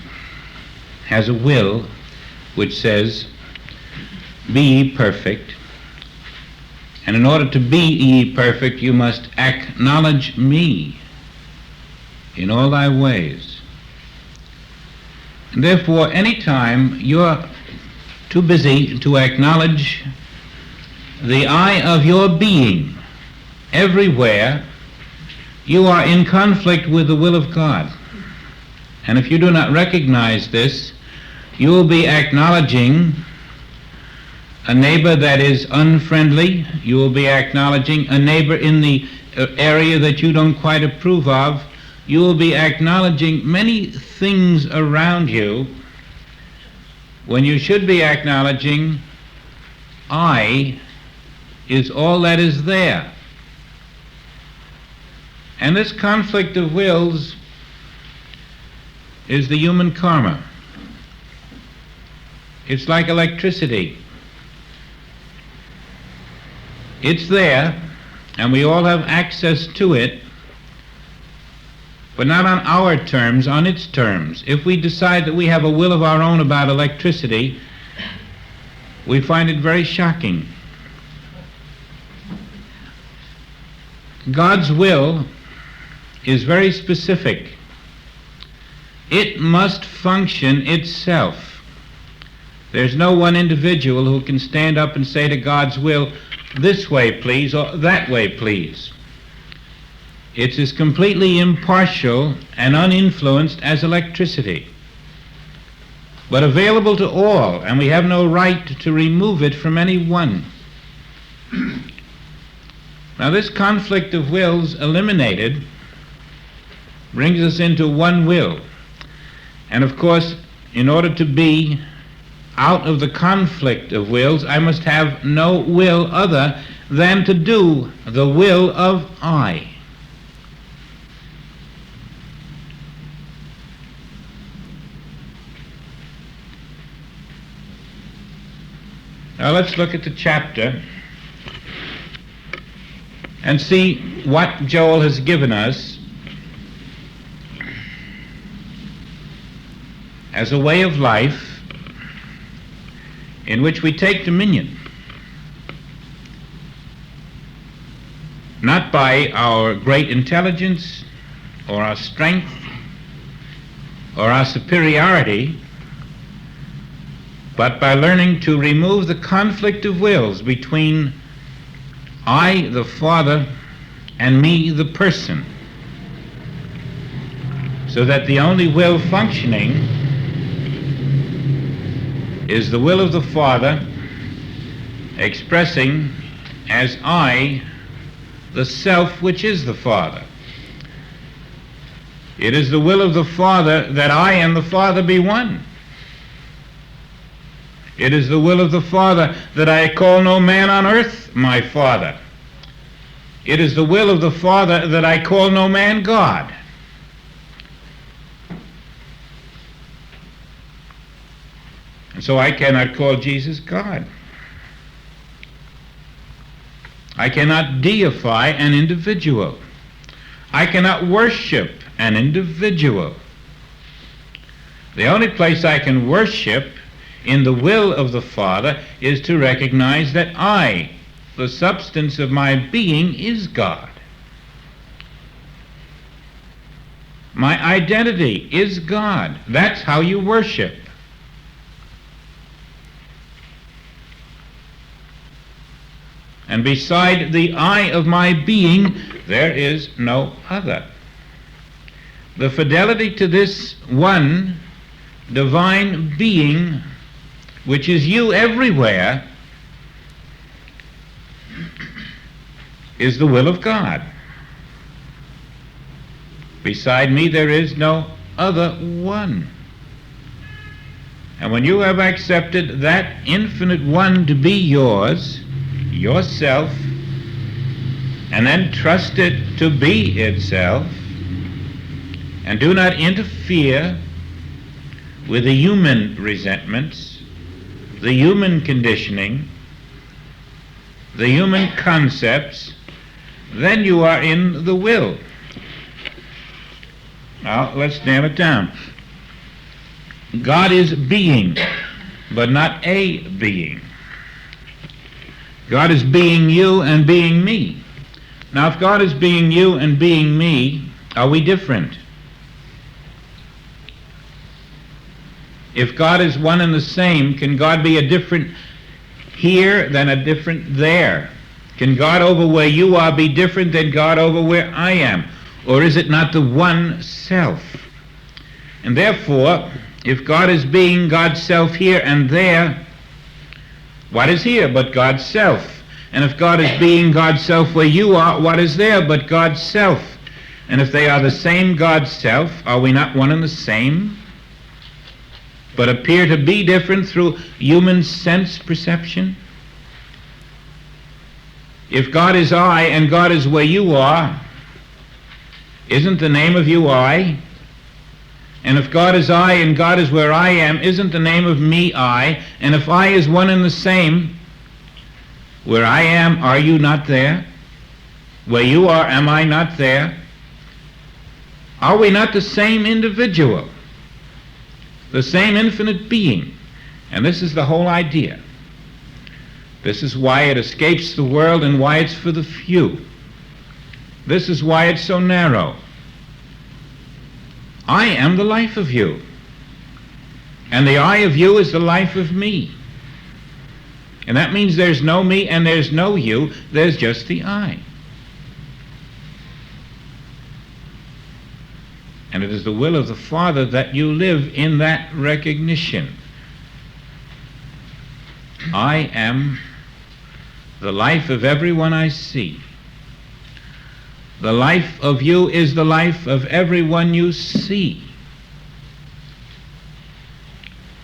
has a will which says, "Be ye perfect," and in order to be ye perfect, you must acknowledge me in all thy ways. And therefore, any time you're too busy to acknowledge the I of your being everywhere, you are in conflict with the will of God. And if you do not recognize this, you will be acknowledging a neighbor that is unfriendly. You will be acknowledging a neighbor in the area that you don't quite approve of. You will be acknowledging many things around you when you should be acknowledging I is all that is there. And this conflict of wills is the human karma. It's like electricity. It's there, and we all have access to it, but not on our terms, on its terms. If we decide that we have a will of our own about electricity, we find it very shocking. God's will is very specific. It must function itself. There's no one individual who can stand up and say to God's will, "This way, please," or "That way, please." It's as completely impartial and uninfluenced as electricity, but available to all, and we have no right to remove it from any one. Now, this conflict of wills eliminated brings us into one will. And of course, in order to be out of the conflict of wills, I must have no will other than to do the will of I. Now let's look at the chapter and see what Joel has given us as a way of life in which we take dominion, not by our great intelligence or our strength or our superiority, but by learning to remove the conflict of wills between I, the Father, and me, the person, so that the only will functioning is the will of the Father expressing as I the self which is the Father. It is the will of the Father that I and the Father be one. It is the will of the Father that I call no man on earth my Father. It is the will of the Father that I call no man God. And so I cannot call Jesus God. I cannot deify an individual. I cannot worship an individual. The only place I can worship in the will of the Father is to recognize that I, the substance of my being, is God. My identity is God. That's how you worship. And beside the I of my being, there is no other. The fidelity to this one divine being, which is you everywhere, is the will of God. Beside me there is no other one. And when you have accepted that infinite one to be yours, yourself, and then trust it to be itself, and do not interfere with the human resentments, the human conditioning, the human concepts, then you are in the will. Now, let's nail it down. God is being, but not a being. God is being you and being me. Now, if God is being you and being me, are we different? If God is one and the same, can God be a different here than a different there? Can God over where you are be different than God over where I am? Or is it not the one self? And therefore, if God is being God's self here and there, what is here but God's self? And if God is being God's self where you are, what is there but God's self? And if they are the same God's self, are we not one and the same, but appear to be different through human sense perception? If God is I and God is where you are, isn't the name of you I? And if God is I and God is where I am, isn't the name of me I? And if I is one and the same, where I am, are you not there? Where you are, am I not there? Are we not the same individual? The same infinite being? And this is the whole idea. This is why it escapes the world and why it's for the few. This is why it's so narrow. I am the life of you, and the I of you is the life of me. And that means there's no me and there's no you, there's just the I. And it is the will of the Father that you live in that recognition. I am the life of everyone I see. The life of you is the life of everyone you see.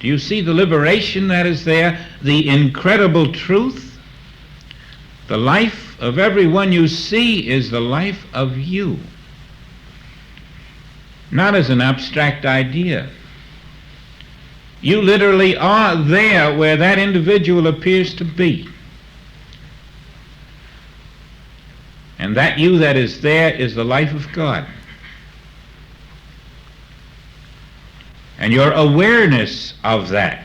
Do you see the liberation that is there? The incredible truth? The life of everyone you see is the life of you. Not as an abstract idea. You literally are there where that individual appears to be. And that you that is there is the life of God. And your awareness of that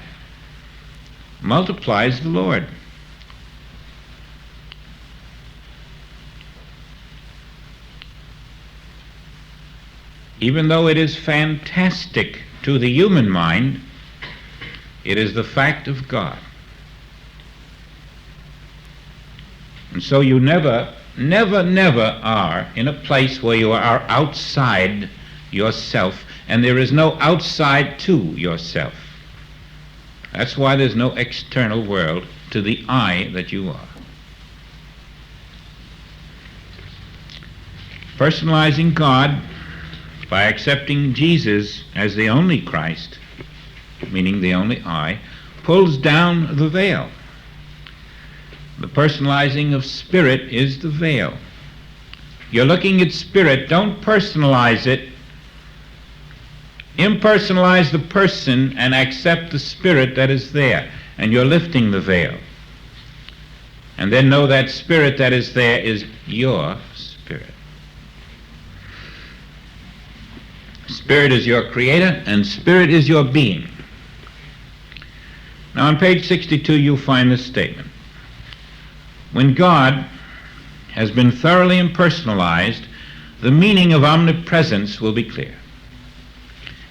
multiplies the Lord. Even though it is fantastic to the human mind, it is the fact of God. And so you never are in a place where you are outside yourself, and there is no outside to yourself. That's why there's no external world to the I that you are. Personalizing God by accepting Jesus as the only Christ, meaning the only I, pulls down the veil. The personalizing of spirit is the veil. You're looking at spirit, don't personalize it. Impersonalize the person and accept the spirit that is there, and you're lifting the veil. And then know that spirit that is there is your spirit. Spirit is your creator, and spirit is your being. Now on page 62 you'll find this statement. When God has been thoroughly impersonalized, the meaning of omnipresence will be clear.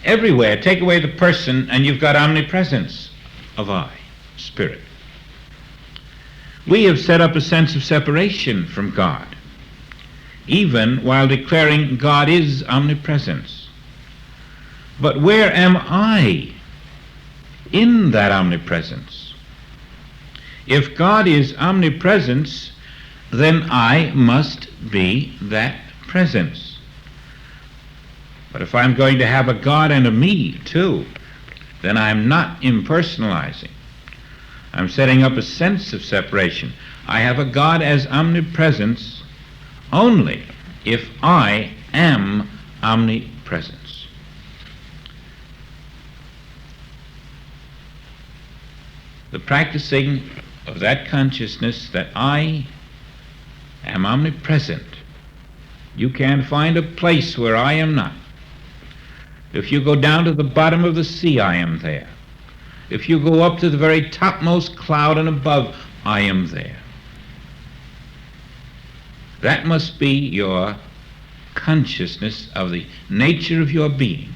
Everywhere, take away the person and you've got omnipresence of I, spirit. We have set up a sense of separation from God, even while declaring God is omnipresence. But where am I in that omnipresence? If God is omnipresence, then I must be that presence. But if I'm going to have a God and a me too, then I'm not impersonalizing. I'm setting up a sense of separation. I have a God as omnipresence only if I am omnipresence. the practicing of that consciousness that I am omnipresent. You can't find a place where I am not. If you go down to the bottom of the sea, I am there. If you go up to the very topmost cloud and above, I am there. That must be your consciousness of the nature of your being.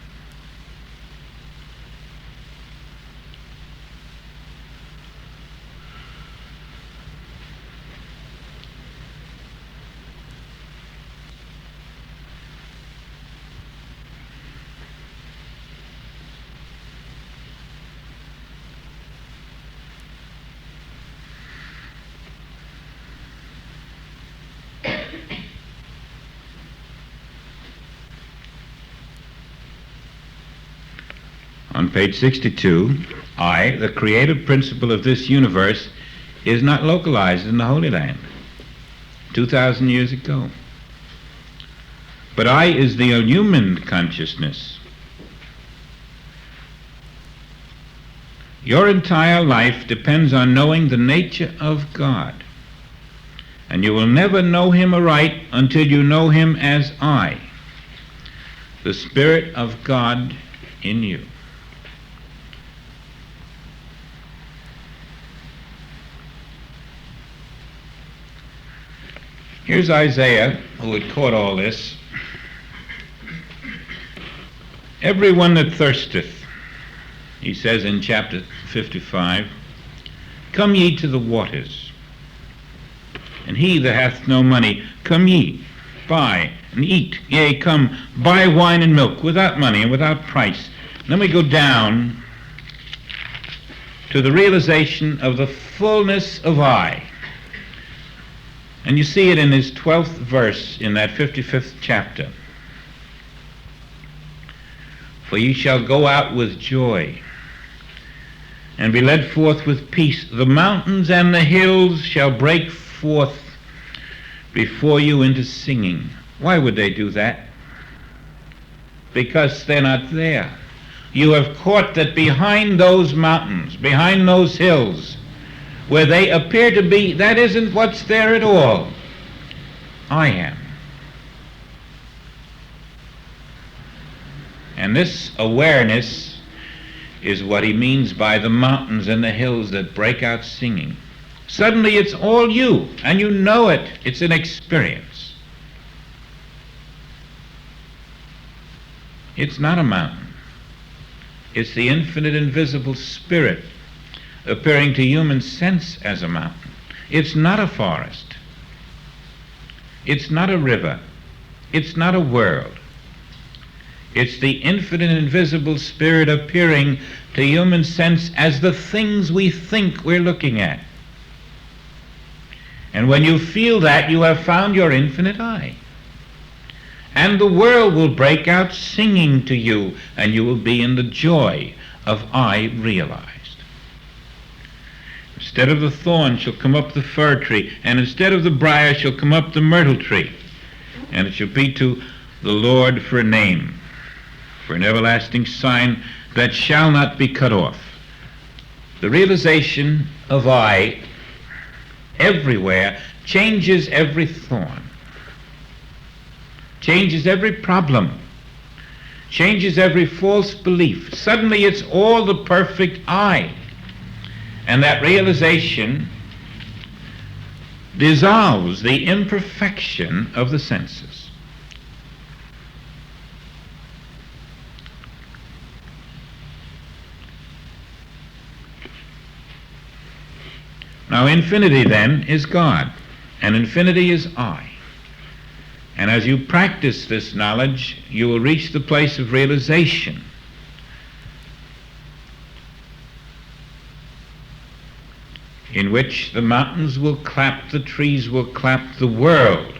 On page 62, I, the creative principle of this universe, is not localized in the Holy Land 2,000 years ago. But I is the illumined consciousness. Your entire life depends on knowing the nature of God. And you will never know him aright until you know him as I, the Spirit of God in you. Here's Isaiah, who had caught all this. Everyone that thirsteth, he says in chapter 55, come ye to the waters. And he that hath no money, come ye, buy and eat. Yea, come, buy wine and milk without money and without price. And then we go down to the realization of the fullness of I. And you see it in his 12th verse in that 55th chapter. For ye shall go out with joy, and be led forth with peace. The mountains and the hills shall break forth before you into singing. Why would they do that? Because they're not there. You have caught that behind those mountains, behind those hills, where they appear to be, that isn't what's there at all. I am. And this awareness is what he means by the mountains and the hills that break out singing. Suddenly it's all you, and you know it. It's an experience. It's not a mountain. It's the infinite invisible spirit appearing to human sense as a mountain. It's not a forest. It's not a river. It's not a world. It's the infinite invisible spirit appearing to human sense as the things we think we're looking at. And when you feel that, you have found your infinite I. And the world will break out singing to you, and you will be in the joy of I realized. Instead of the thorn shall come up the fir tree, and instead of the briar shall come up the myrtle tree. And it shall be to the Lord for a name, for an everlasting sign that shall not be cut off. The realization of I everywhere changes every thorn, changes every problem, changes every false belief. Suddenly it's all the perfect I. And that realization dissolves the imperfection of the senses. Now, infinity then is God, and infinity is I. And as you practice this knowledge, you will reach the place of realization. In which the mountains will clap, the trees will clap, the world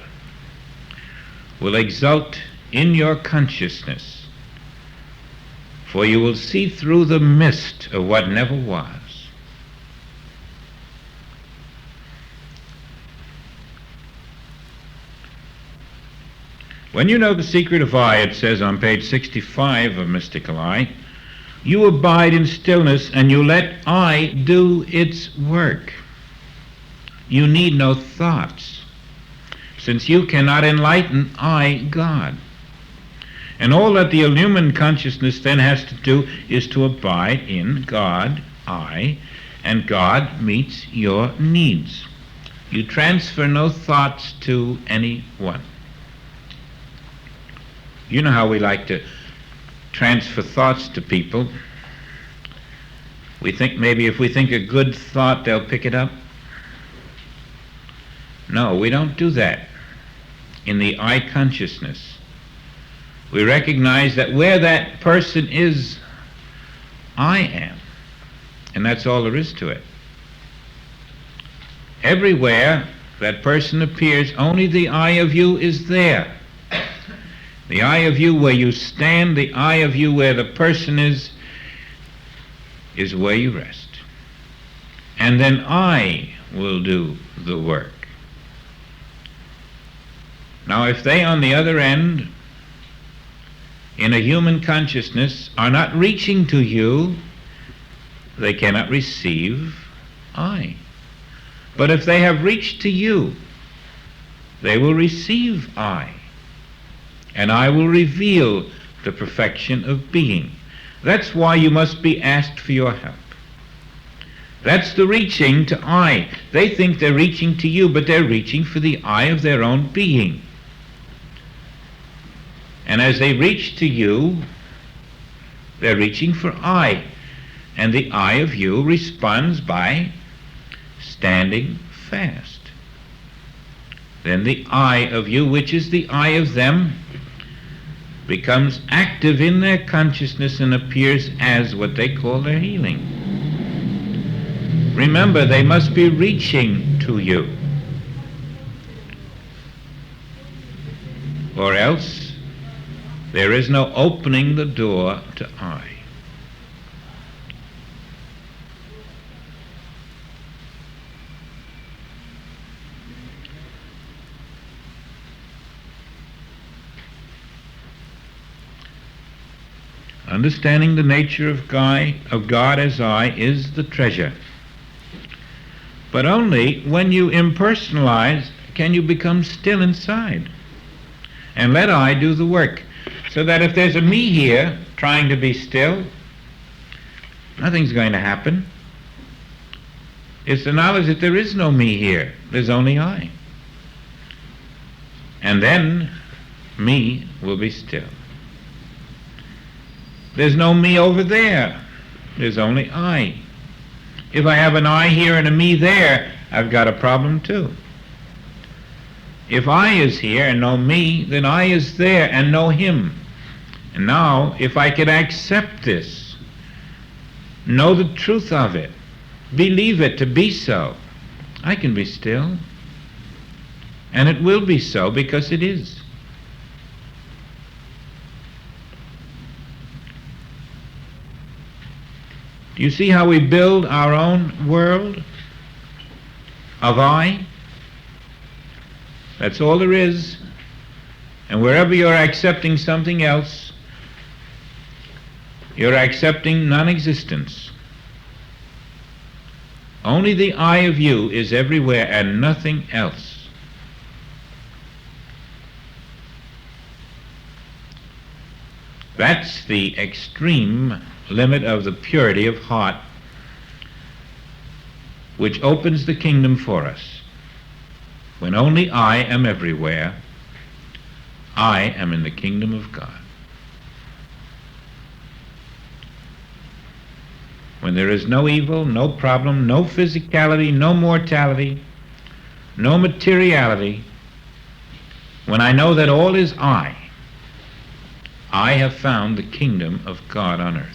will exult in your consciousness, for you will see through the mist of what never was. When you know the secret of I, it says on page 65 of Mystical I, You abide in stillness and you let I do its work. You need no thoughts, since you cannot enlighten I, God. And all that the illumined consciousness then has to do is to abide in God, I, and God meets your needs. You transfer no thoughts to anyone. You know how we like to transfer thoughts to people. We think maybe if we think a good thought, they'll pick it up. No, we don't do that. In the I consciousness, we recognize that where that person is, I am. And that's all there is to it. Everywhere that person appears, only the I of you is there. The I of you where you stand, the I of you where the person is where you rest. And then I will do the work. Now, if they on the other end, in a human consciousness, are not reaching to you, they cannot receive I. But if they have reached to you, they will receive I. And I will reveal the perfection of being. That's why you must be asked for your help. That's the reaching to I. They think they're reaching to you, but they're reaching for the I of their own being. And as they reach to you, they're reaching for I. And the I of you responds by standing fast. Then the I of you, which is the I of them, becomes active in their consciousness and appears as what they call their healing. Remember, they must be reaching to you. Or else, there is no opening the door to I. Understanding the nature of God as I is the treasure. But only when you impersonalize can you become still inside and let I do the work. So that if there's a me here trying to be still, nothing's going to happen. It's the knowledge that there is no me here. There's only I. And then me will be still. There's no me over there. There's only I. If I have an I here and a me there, I've got a problem too. If I is here and no me, then I is there and no him. And now, if I could accept this, know the truth of it, believe it to be so, I can be still. And it will be so because it is. Do you see how we build our own world of I? That's all there is. And wherever you're accepting something else, you're accepting non-existence. Only the I of you is everywhere and nothing else. That's the extreme limit of the purity of heart which opens the kingdom for us. When only I am everywhere, I am in the kingdom of God. When there is no evil, no problem, no physicality, no mortality, no materiality, when I know that all is I have found the kingdom of God on earth.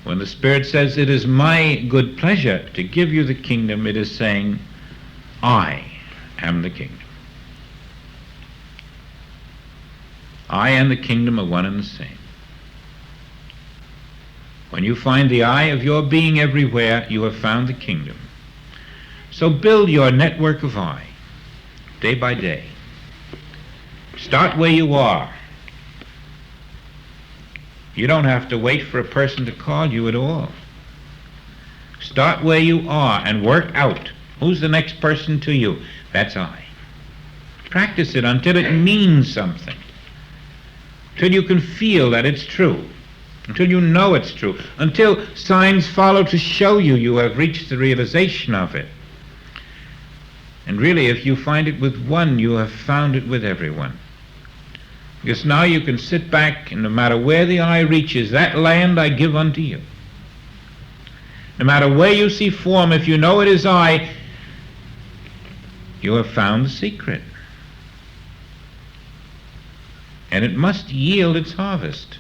When the Spirit says, it is my good pleasure to give you the kingdom, it is saying, I am the kingdom. I and the kingdom are one and the same. When you find the I of your being everywhere, you have found the kingdom. So build your network of I, day by day. Start where you are. You don't have to wait for a person to call you at all. Start where you are and work out. Who's the next person to you? That's I. Practice it until it means something. Till you can feel that it's true. Until you know it's true. Until signs follow to show you you have reached the realization of it. And really, if you find it with one, you have found it with everyone. Because now you can sit back, and no matter where the eye reaches, that land I give unto you. No matter where you see form, if you know it is I, you have found the secret. And it must yield its harvest.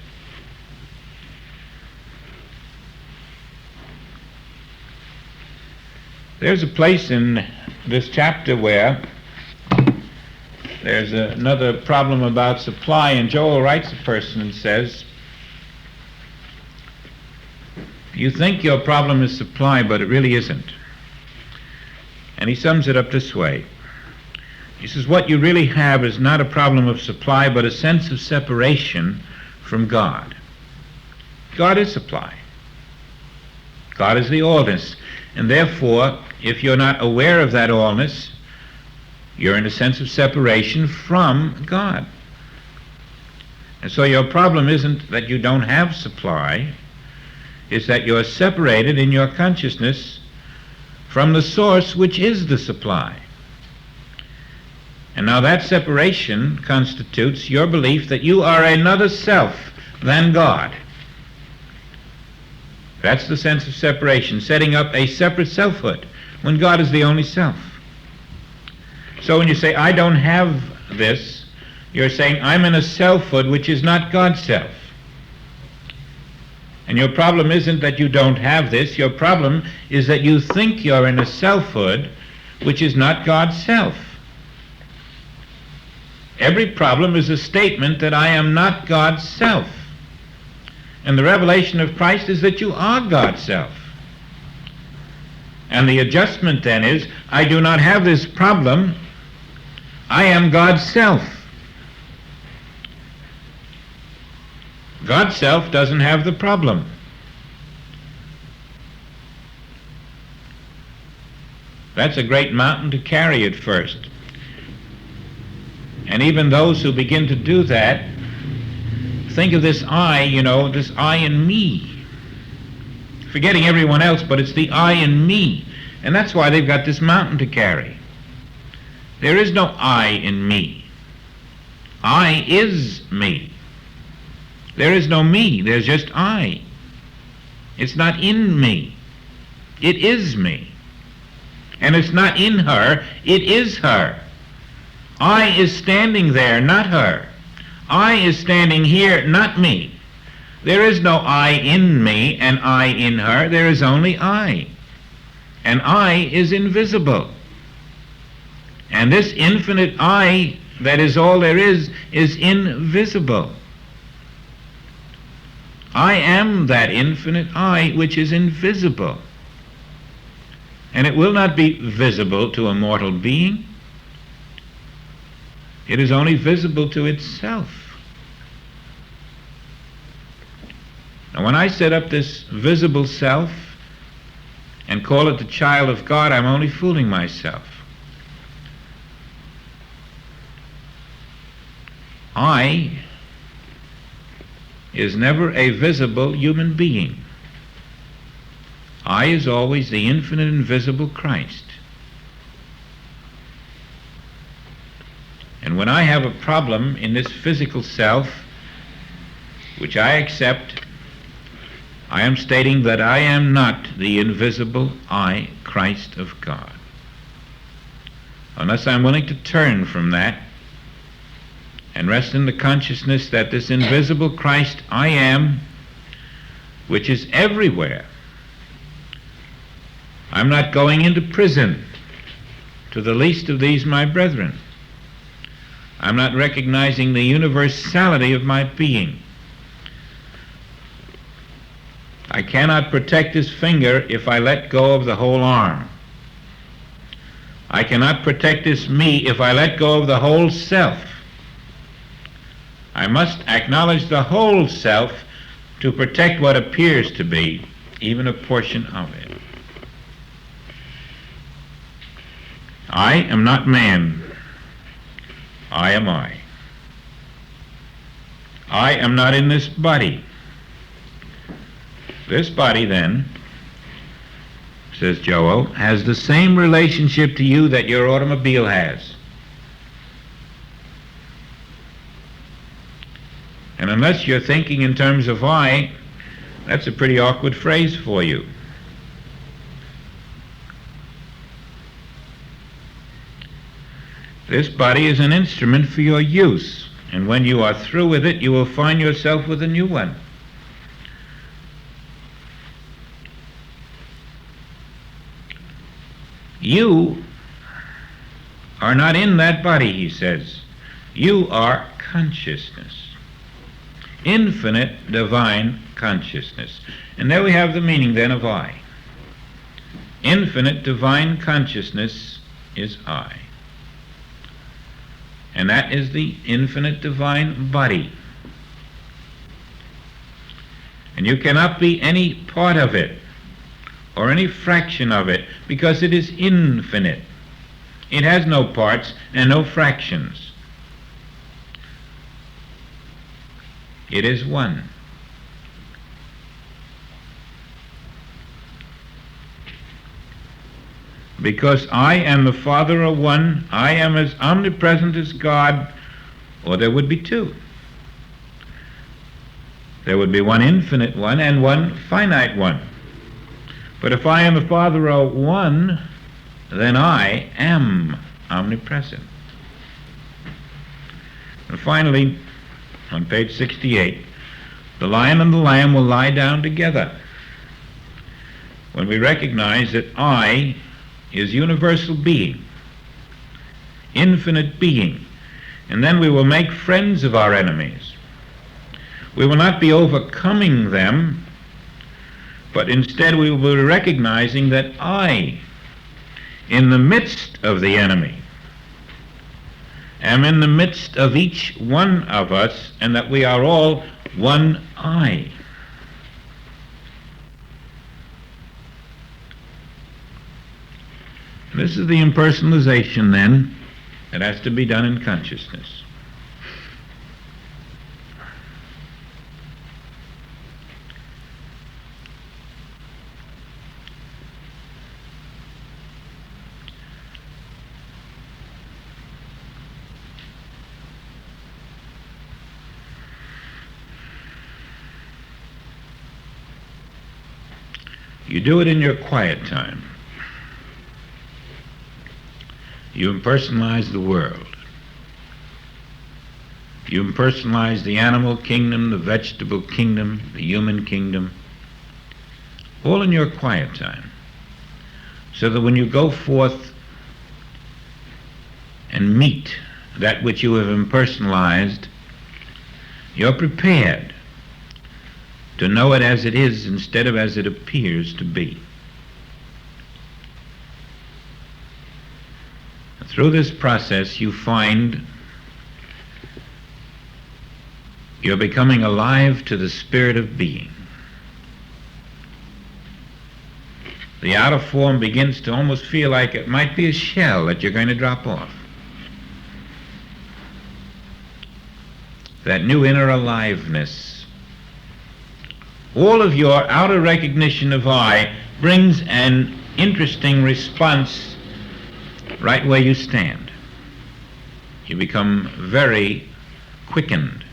There's a place in this chapter where there's another problem about supply, and Joel writes a person and says, you think your problem is supply, but it really isn't. And he sums it up this way. He says, what you really have is not a problem of supply, but a sense of separation from God. God is supply. God is the allness. And therefore, if you're not aware of that allness, you're in a sense of separation from God. And so your problem isn't that you don't have supply, it's that you're separated in your consciousness from the source which is the supply. And now that separation constitutes your belief that you are another self than God. That's the sense of separation, setting up a separate selfhood when God is the only self. So when you say, I don't have this, you're saying, I'm in a selfhood which is not God's self. And your problem isn't that you don't have this, your problem is that you think you're in a selfhood which is not God's self. Every problem is a statement that I am not God's self. And the revelation of Christ is that you are God's self. And the adjustment then is, I do not have this problem, I am God's self. God's self doesn't have the problem. That's a great mountain to carry at first. And even those who begin to do that think of this I, this I in me. Forgetting everyone else, but it's the I in me. And that's why they've got this mountain to carry. There is no I in me. I is me. There is no me, there's just I. It's not in me. It is me. And it's not in her, it is her. I is standing there, not her. I is standing here, not me. There is no I in me and I in her, there is only I. And I is invisible. And this infinite I, that is all there is invisible. I am that infinite I which is invisible. And it will not be visible to a mortal being. It is only visible to itself. Now when I set up this visible self and call it the child of God, I'm only fooling myself. I is never a visible human being. I is always the infinite invisible Christ. And when I have a problem in this physical self, which I accept, I am stating that I am not the invisible I, Christ of God. Unless I'm willing to turn from that and rest in the consciousness that this invisible Christ I am, which is everywhere. I'm not going into prison to the least of these my brethren. I'm not recognizing the universality of my being. I cannot protect this finger if I let go of the whole arm. I cannot protect this me if I let go of the whole self. I must acknowledge the whole self to protect what appears to be even a portion of it. I am not man. I am I. I am not in this body. This body, then, says Joel, has the same relationship to you that your automobile has. And unless you're thinking in terms of I, that's a pretty awkward phrase for you. This body is an instrument for your use, and when you are through with it, you will find yourself with a new one. You are not in that body, he says. You are consciousness. Infinite divine consciousness. And there we have the meaning then of I. Infinite divine consciousness is I. And that is the infinite divine body. And you cannot be any part of it or any fraction of it, because it is infinite. It has no parts and no fractions. It is one. Because I and the Father are one, I am as omnipresent as God, or there would be two. There would be one infinite one and one finite one. But if I and the Father are one, then I am omnipresent. And finally, on page 68, the lion and the lamb will lie down together. When we recognize that I is universal being, infinite being, and then we will make friends of our enemies. We will not be overcoming them, but instead we will be recognizing that I, in the midst of the enemy, am in the midst of each one of us, and that we are all one I. This is the impersonalization, then, that has to be done in consciousness. You do it in your quiet time. You impersonalize the world. You impersonalize the animal kingdom, the vegetable kingdom, the human kingdom, all in your quiet time, so that when you go forth and meet that which you have impersonalized, you're prepared to know it as it is instead of as it appears to be. Through this process, you find you're becoming alive to the spirit of being. The outer form begins to almost feel like it might be a shell that you're going to drop off. That new inner aliveness. All of your outer recognition of I brings an interesting response right where you stand. You become very quickened.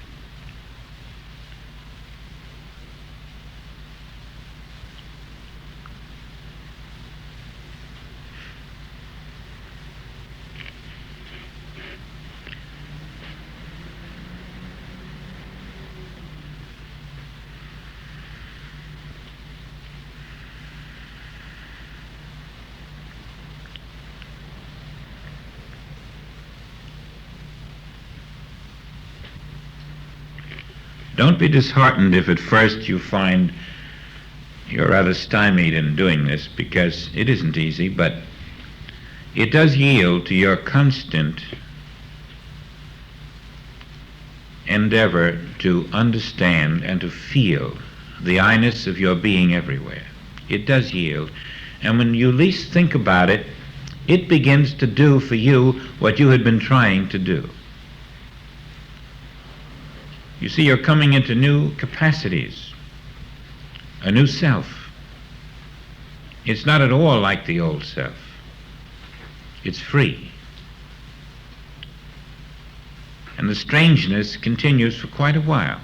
Don't be disheartened if at first you find you're rather stymied in doing this, because it isn't easy, but it does yield to your constant endeavor to understand and to feel the I-ness of your being everywhere. It does yield. And when you least think about it, it begins to do for you what you had been trying to do. You see, you're coming into new capacities, a new self. It's not at all like the old self. It's free. And the strangeness continues for quite a while.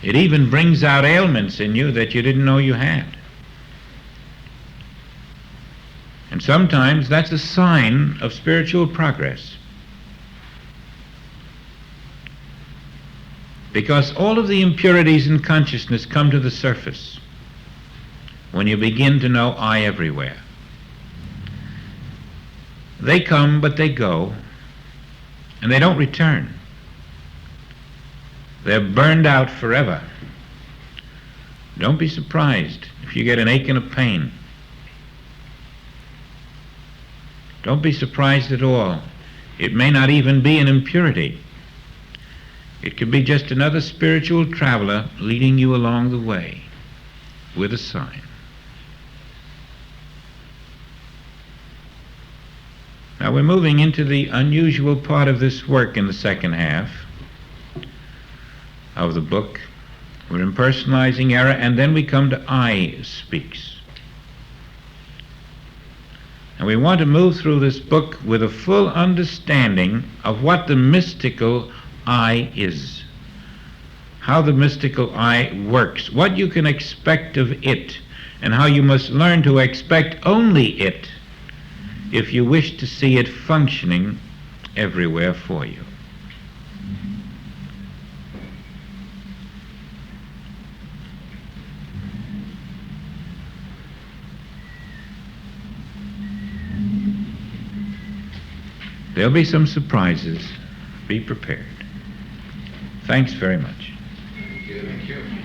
It even brings out ailments in you that you didn't know you had. And sometimes that's a sign of spiritual progress. Because all of the impurities in consciousness come to the surface when you begin to know I everywhere. They come, but they go, and they don't return. They're burned out forever. Don't be surprised if you get an ache and a pain. Don't be surprised at all. It may not even be an impurity. It could be just another spiritual traveler leading you along the way with a sign. Now we're moving into the unusual part of this work in the second half of the book. We're impersonalizing error, and then we come to I speaks. And we want to move through this book with a full understanding of what the mystical I is, how the mystical I works, what you can expect of it, and how you must learn to expect only it if you wish to see it functioning everywhere for you. There'll be some surprises. Be prepared. Thanks very much. Thank you.